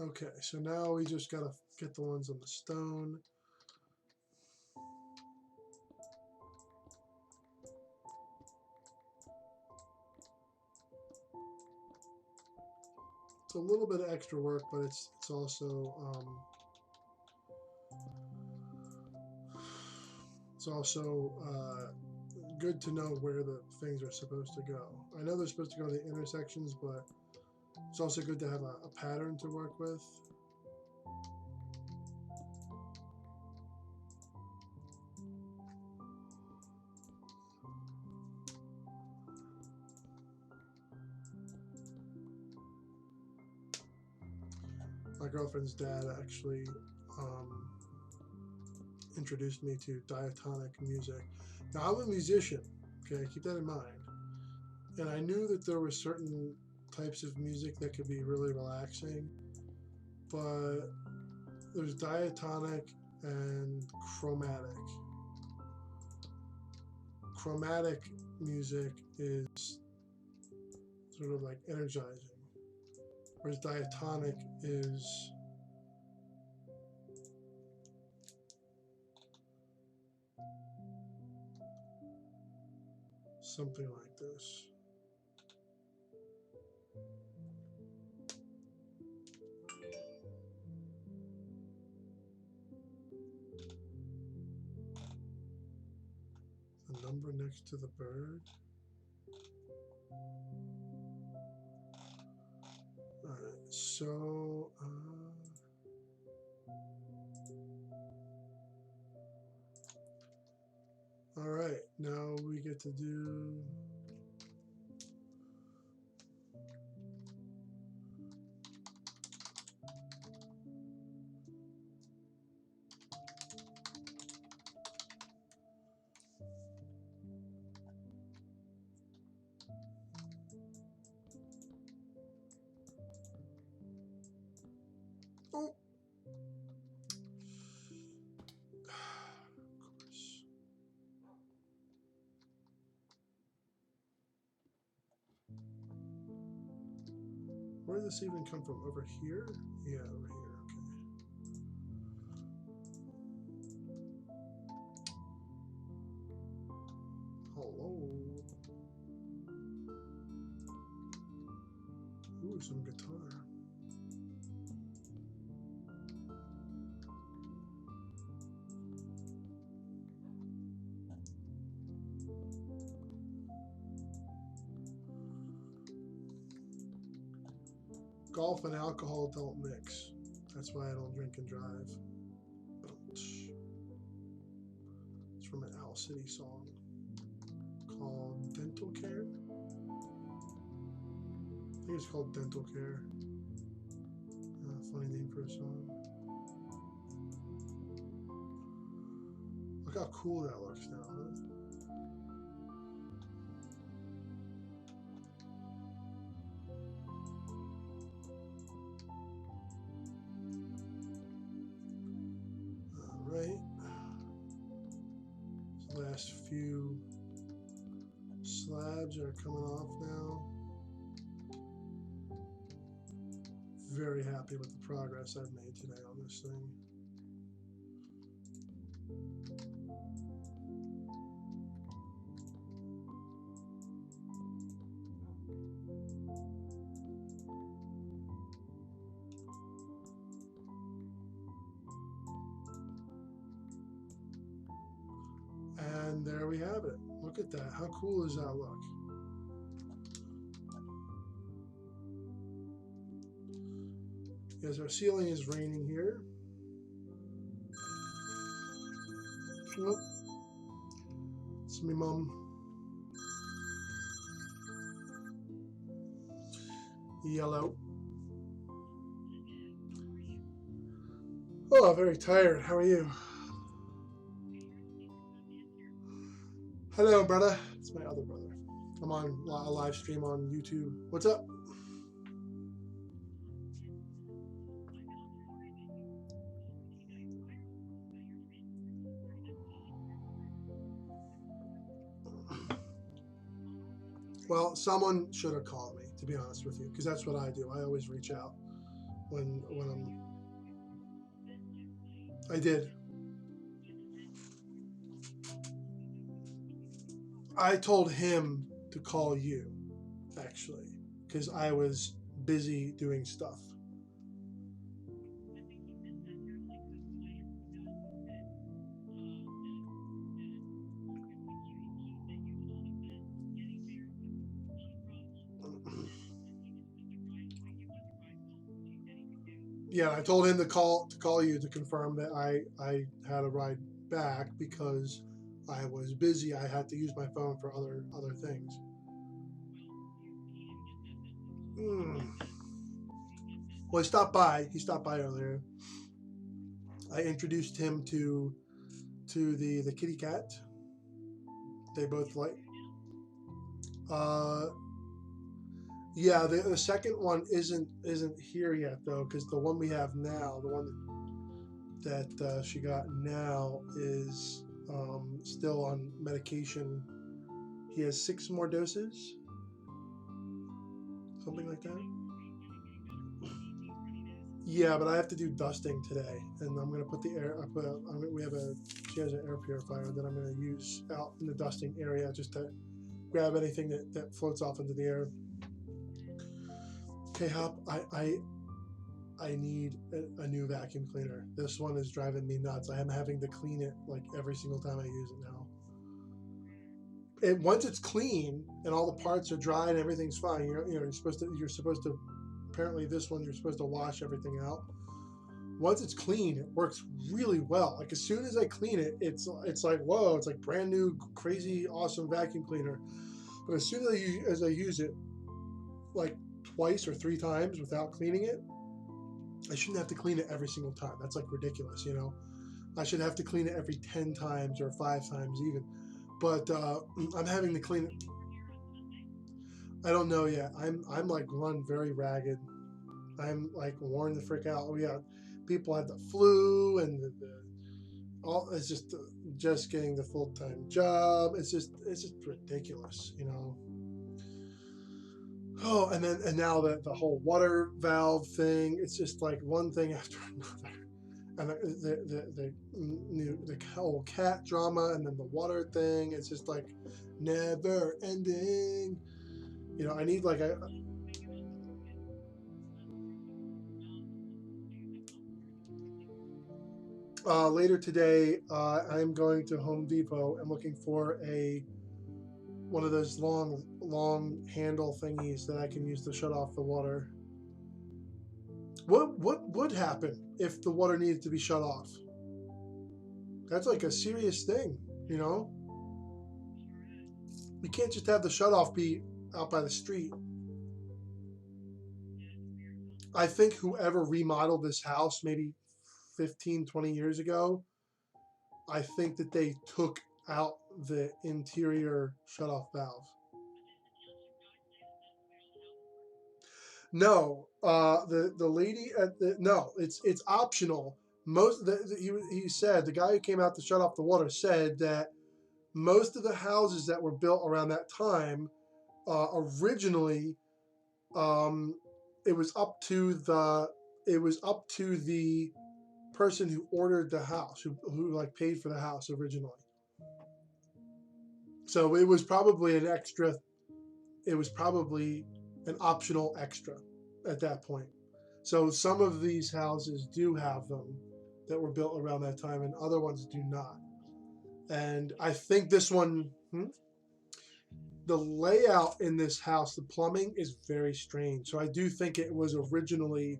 Okay, so now we just gotta get the ones on the stone. it's a little bit of extra work, but it's also good to know where the things are supposed to go. I know they're supposed to go to the intersections, but it's also good to have a pattern to work with. My girlfriend's dad actually introduced me to diatonic music. Now, I'm a musician, okay, keep that in mind. And I knew that there were certain types of music that could be really relaxing, but there's diatonic and chromatic. Chromatic music is sort of like energizing, whereas diatonic is something like this. The number next to the bird. Alright, so alright, now we get to do oh. Of course. Where did this even come from? Over here? Yeah, over here. Okay. Hello. Ooh, some guitar. Golf and alcohol don't mix. That's why I don't drink and drive. It's from an Owl City song called Dental Care. I think it's called Dental Care. Funny name for a song. Look how cool that looks now, huh? Alright. The last few slabs are coming off now. Very happy with the progress I've made today on this thing. And there we have it. Look at that. How cool does that look? Yes, our ceiling is raining here. Oh, it's me, Mom. Yellow. Oh, very tired. How are you? Hello, brother. It's my other brother. I'm on a live stream on YouTube. What's up? Well, someone should have called me, to be honest with you, because that's what I do. I always reach out when I'm. I did. I told him to call you, actually, because I was busy doing stuff. Yeah, I told him to call you to confirm that I had a ride back because I was busy. I had to use my phone for other things. Well, he stopped by. He stopped by earlier. I introduced him to the kitty cat. They both like. Yeah, the second one isn't here yet though, because the one we have now, the one that she got now, is still on medication. He has 6 more doses, something like that. Yeah, but I have to do dusting today, and I'm gonna put the air. She has an air purifier that I'm gonna use out in the dusting area just to grab anything that floats off into the air. Okay, Hop, I need a new vacuum cleaner. This one is driving me nuts. I am having to clean it like every single time I use it now. And once it's clean and all the parts are dry and everything's fine, you're supposed to. Apparently, this one you're supposed to wash everything out. Once it's clean, it works really well. Like as soon as I clean it, it's like whoa, it's like brand new, crazy, awesome vacuum cleaner. But as soon as I use it, like twice or 3 times without cleaning it, I shouldn't have to clean it every single time. That's like ridiculous, you know. I should have to clean it every 10 times or 5 times even. But I'm having to clean it. I don't know yet. I'm like run very ragged. I'm like worn the frick out. We got people had the flu and all. It's just getting the full-time job. It's just ridiculous, you know. Oh, and now the whole water valve thing. It's just like one thing after another. And the whole cat drama, and then the water thing. It's just like never ending. You know, I need like a. Later today, I'm going to Home Depot and looking for one of those long handle thingies that I can use to shut off the water. What would happen if the water needed to be shut off? That's like a serious thing, you know? You can't just have the shut off be out by the street. I think whoever remodeled this house maybe 15, 20 years ago, I think that they took out the interior shut off valve. No, the lady at the no, it's optional. He said the guy who came out to shut off the water said that most of the houses that were built around that time originally it was up to the person who ordered the house who like paid for the house originally. So it was probably an extra. It was probably an optional extra at that point. So some of these houses do have them that were built around that time, and other ones do not. And I think this one, the layout in this house, the plumbing is very strange. So I do think it was originally.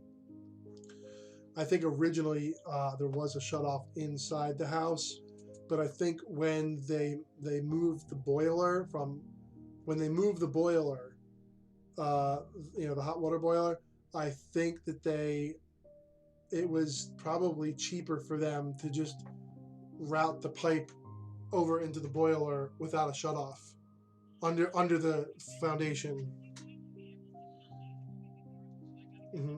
I think originally there was a shutoff inside the house, but I think when they moved the boiler the hot water boiler, I think that it was probably cheaper for them to just route the pipe over into the boiler without a shutoff under the foundation. Mm-hmm.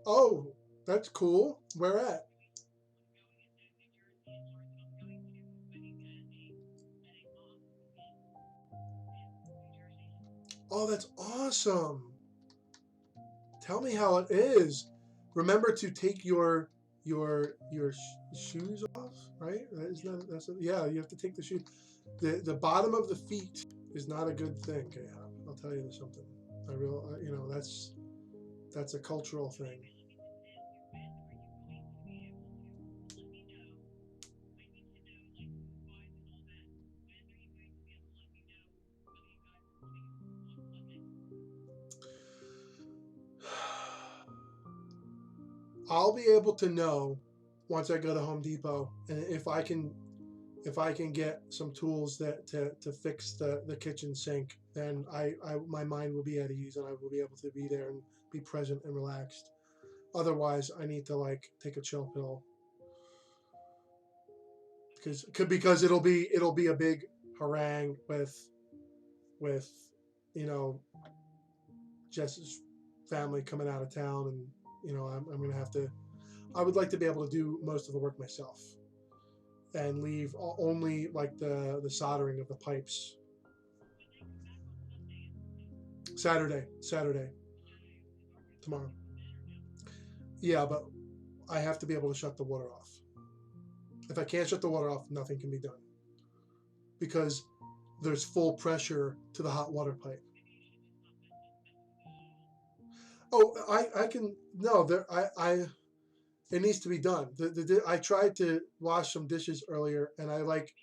Oh, that's cool. Where at? Oh, that's awesome. Tell me how it is. Remember to take your shoes off, right? Yeah, you have to take the shoes. The bottom of the feet is not a good thing. Okay, I'll tell you something. You know, that's a cultural thing. I'll be able to know once I go to Home Depot, and if I can get some tools that to fix the kitchen sink, then my mind will be at ease and I will be able to be there and be present and relaxed. Otherwise, I need to like take a chill pill because it'll be a big harangue with you know Jess's family coming out of town, and you know I'm gonna have to. I would like to be able to do most of the work myself and leave only like the soldering of the pipes. Saturday, tomorrow. Yeah, but I have to be able to shut the water off. If I can't shut the water off, nothing can be done because there's full pressure to the hot water pipe. Oh, I can no there I it needs to be done. I tried to wash some dishes earlier and I like,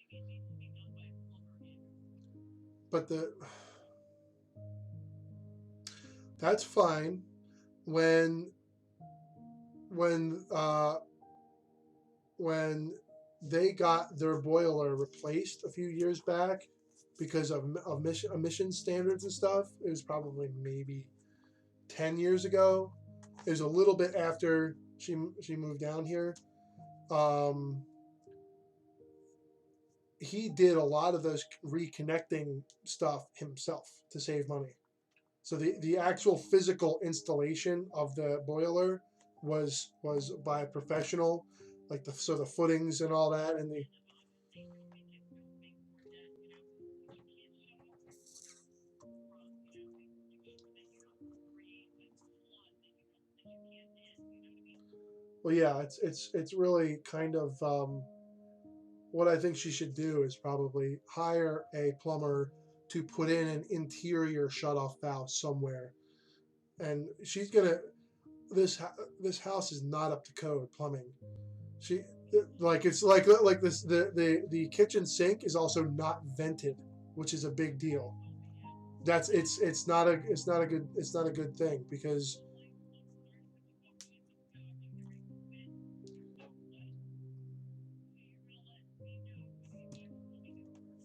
but that's fine when when uh when they got their boiler replaced a few years back because of emission standards and stuff. It was probably maybe 10 years ago. It was a little bit after she moved down here. Um, he did a lot of those reconnecting stuff himself to save money. So the actual physical installation of the boiler was by a professional, like the footings and all that, and the well, yeah, it's really kind of what I think she should do is probably hire a plumber to put in an interior shutoff valve somewhere, and she's gonna this this house is not up to code plumbing. She like it's like this the kitchen sink is also not vented, which is a big deal. That's it's not a good thing because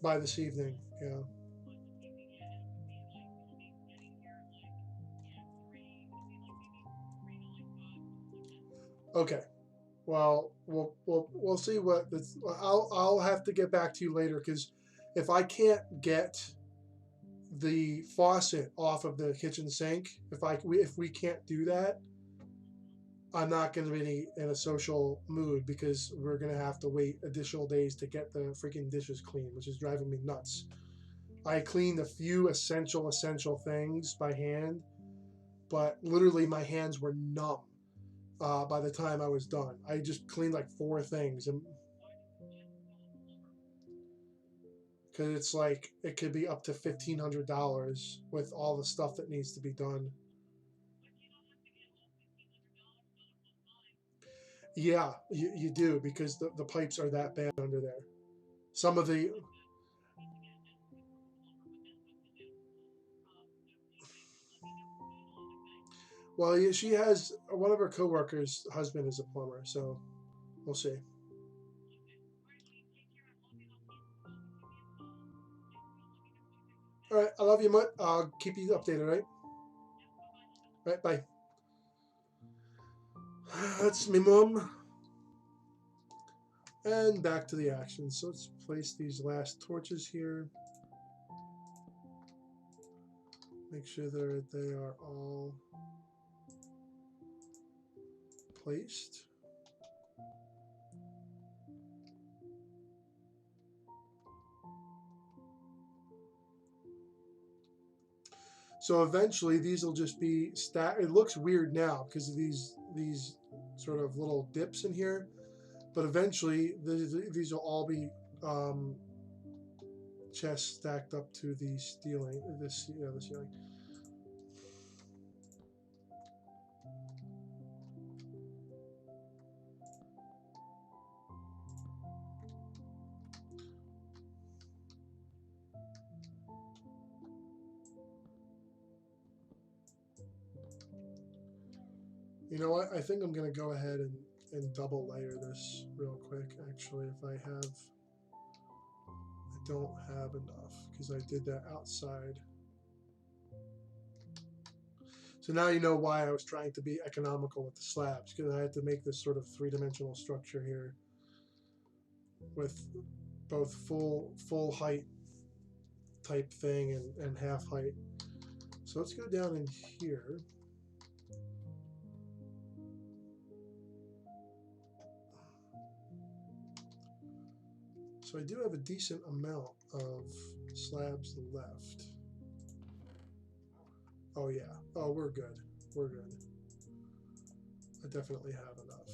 by this evening, yeah. Okay. Well, we'll see what this. I'll have to get back to you later because if I can't get the faucet off of the kitchen sink, if we can't do that, I'm not going to be in a social mood because we're going to have to wait additional days to get the freaking dishes clean, which is driving me nuts. I cleaned a few essential things by hand, but literally my hands were numb by the time I was done. I just cleaned like four things, and because it's like it could be up to $1,500 with all the stuff that needs to be done. Yeah, you do because the pipes are that bad under there. Some of the well, yeah, she has one of her coworkers' husband is a plumber, so we'll see. All right, I love you, Mutt. I'll keep you updated. Right, right, bye. That's me, mom. And back to the action. So let's place these last torches here. Make sure they are all placed. So eventually these will just be It looks weird now because of these sort of little dips in here, but eventually these will all be um, chests stacked up to the ceiling. The ceiling. You know what? I think I'm gonna go ahead and double layer this real quick. Actually, if I don't have enough because I did that outside. So now you know why I was trying to be economical with the slabs, because I had to make this sort of three-dimensional structure here with both full height type thing and half height. So let's go down in here. So I do have a decent amount of slabs left. Oh yeah. Oh, we're good. We're good. I definitely have enough.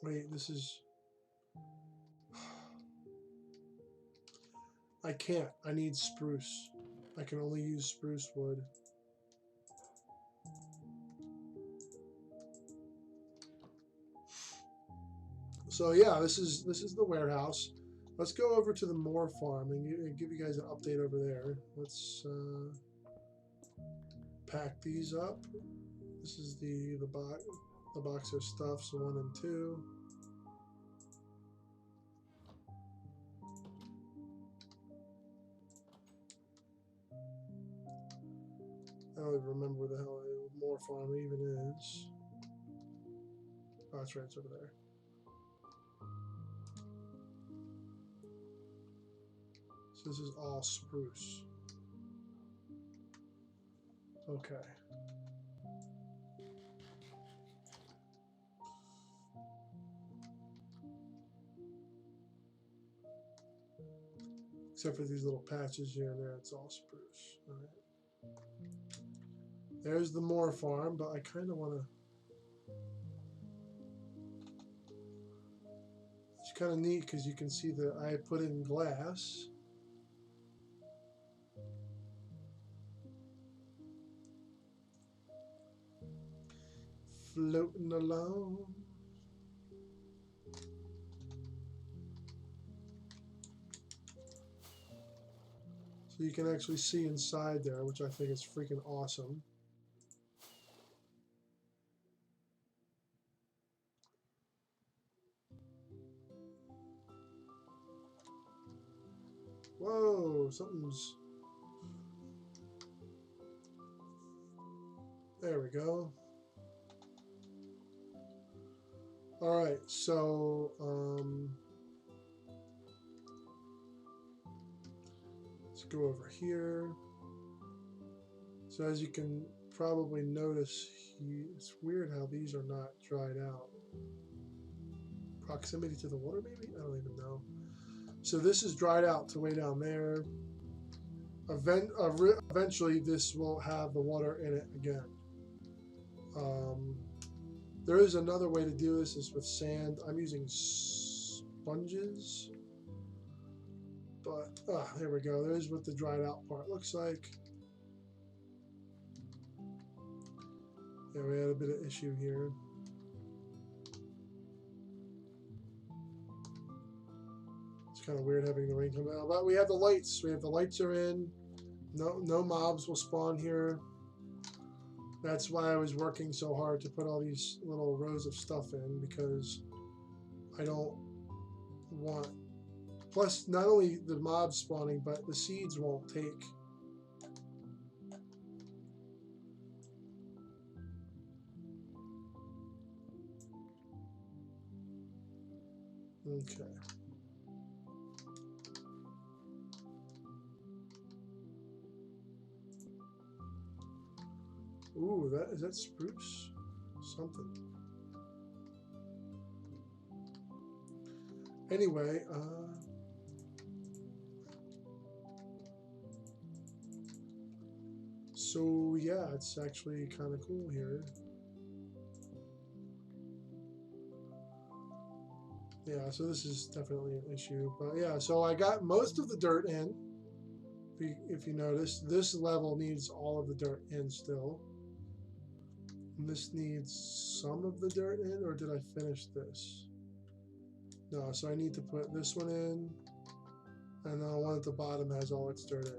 Wait, this is... I can't. I need spruce. I can only use spruce wood. So yeah, this is the warehouse. Let's go over to the MOAR farm and give you guys an update over there. Let's pack these up. This is the box of stuff, so 1 and 2. I don't even remember where the hell the MOAR farm even is. Oh, that's right, it's over there. So this is all spruce. Okay. Except for these little patches here and there, it's all spruce. All right. There's the MOAR farm, but I kind of want to... It's kind of neat because you can see that I put in glass. Floating along. So you can actually see inside there, which I think is freaking awesome. Whoa, something's... There we go. All right, so let's go over here. So as you can probably notice, it's weird how these are not dried out. Proximity to the water, maybe? I don't even know. So this is dried out to way down there. Eventually, this will have the water in it again. There is another way to do this, is with sand. I'm using sponges. But, there we go. There's what the dried out part looks like. Yeah, we had a bit of issue here. It's kind of weird having the rain come out. But we have the lights. We have the lights are in. No mobs will spawn here. That's why I was working so hard to put all these little rows of stuff in, because I don't want... Plus, not only the mobs spawning, but the seeds won't take. Okay. Ooh, is that spruce? Something. Anyway, so yeah, it's actually kind of cool here. Yeah, so this is definitely an issue, but yeah, so I got most of the dirt in. if you notice, this level needs all of the dirt in still. And this needs some of the dirt in, or did I finish this? No, so I need to put this one in, and then the one at the bottom has all its dirt in.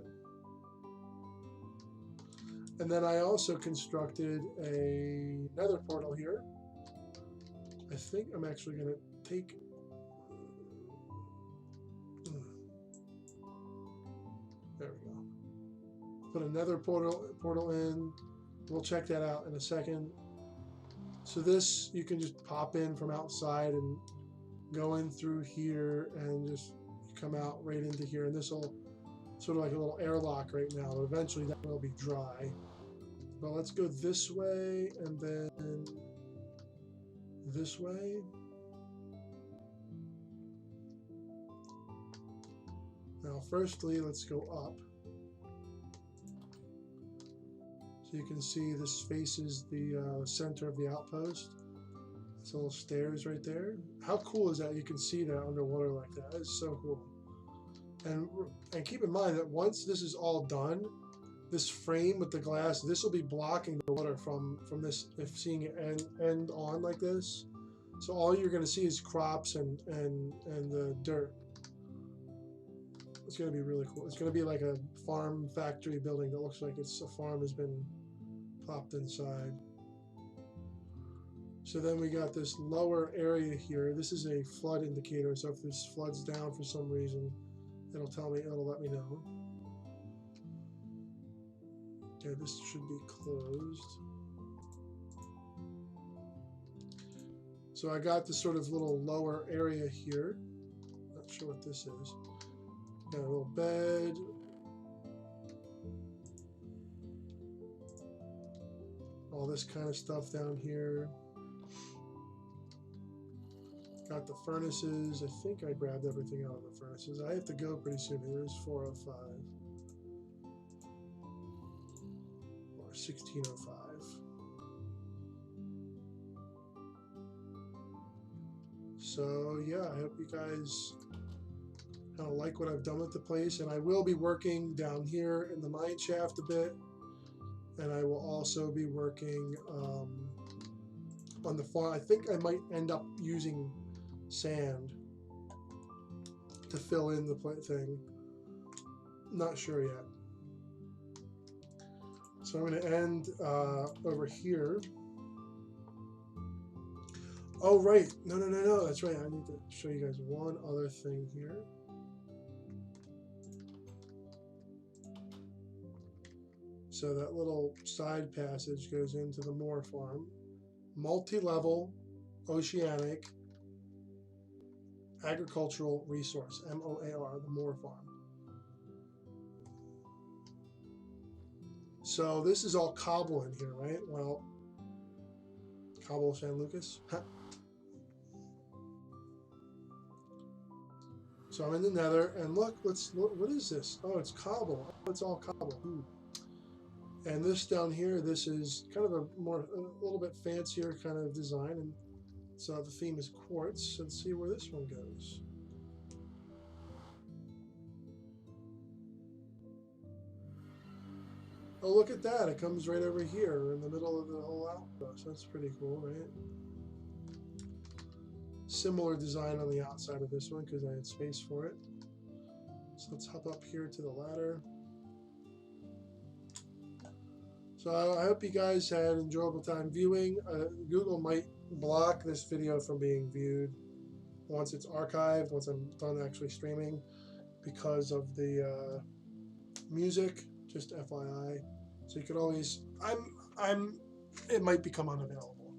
And then I also constructed a nether portal here. I think I'm actually going to take... There we go. Put another portal in. We'll check that out in a second. So this, you can just pop in from outside and go in through here and just come out right into here. And this will sort of like a little airlock right now. But eventually that will be dry. But let's go this way and then this way. Now, firstly, let's go up. So you can see this faces the center of the outpost. It's little stairs right there. How cool is that? You can see that underwater like that. It's so cool. And keep in mind that once this is all done, this frame with the glass, this will be blocking the water from this, if seeing it end on like this. So all you're going to see is crops and the dirt. It's going to be really cool. It's going to be like a farm factory building that looks like it's a farm has been plopped inside. So then we got this lower area here. This is a flood indicator. So if this floods down for some reason, it'll let me know. Okay, this should be closed. So I got this sort of little lower area here. Not sure what this is. Got a little bed. All this kind of stuff down here. Got the furnaces. I think I grabbed everything out of the furnaces. I have to go pretty soon. It is 4:05. Or 16:05. So yeah, I hope you guys kind of like what I've done with the place, and I will be working down here in the mine shaft a bit, and I will also be working on the farm. I think I might end up using sand to fill in the thing. Not sure yet. So I'm going to end over here. Oh, right. No. That's right. I need to show you guys one other thing here. So that little side passage goes into the MOAR farm. Multi-level, oceanic, agricultural resource, MOAR, the MOAR farm. So this is all cobble in here, right? Well, cobble San Lucas. So I'm in the nether, and look, what is this? Oh, it's cobble. Oh, it's all cobble. And this down here, this is kind of a little bit fancier kind of design, and so the theme is quartz. Let's see where this one goes. Oh, look at that. It comes right over here in the middle of the whole outpost. That's pretty cool, right? Similar design on the outside of this one because I had space for it. So let's hop up here to the ladder. So I hope you guys had an enjoyable time viewing. Google might block this video from being viewed once it's archived, once I'm done actually streaming, because of the music. Just FYI. So you could always, it might become unavailable,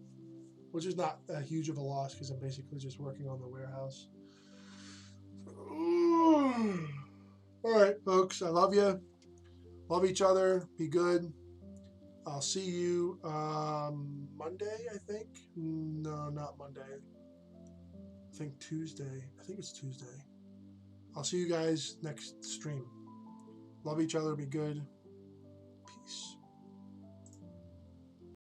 which is not that huge of a loss because I'm basically just working on the warehouse. All right, folks, I love you. Love each other. Be good. I'll see you Monday, I think. No, not Monday. I think Tuesday. I think it's Tuesday. I'll see you guys next stream. Love each other. Be good. Peace.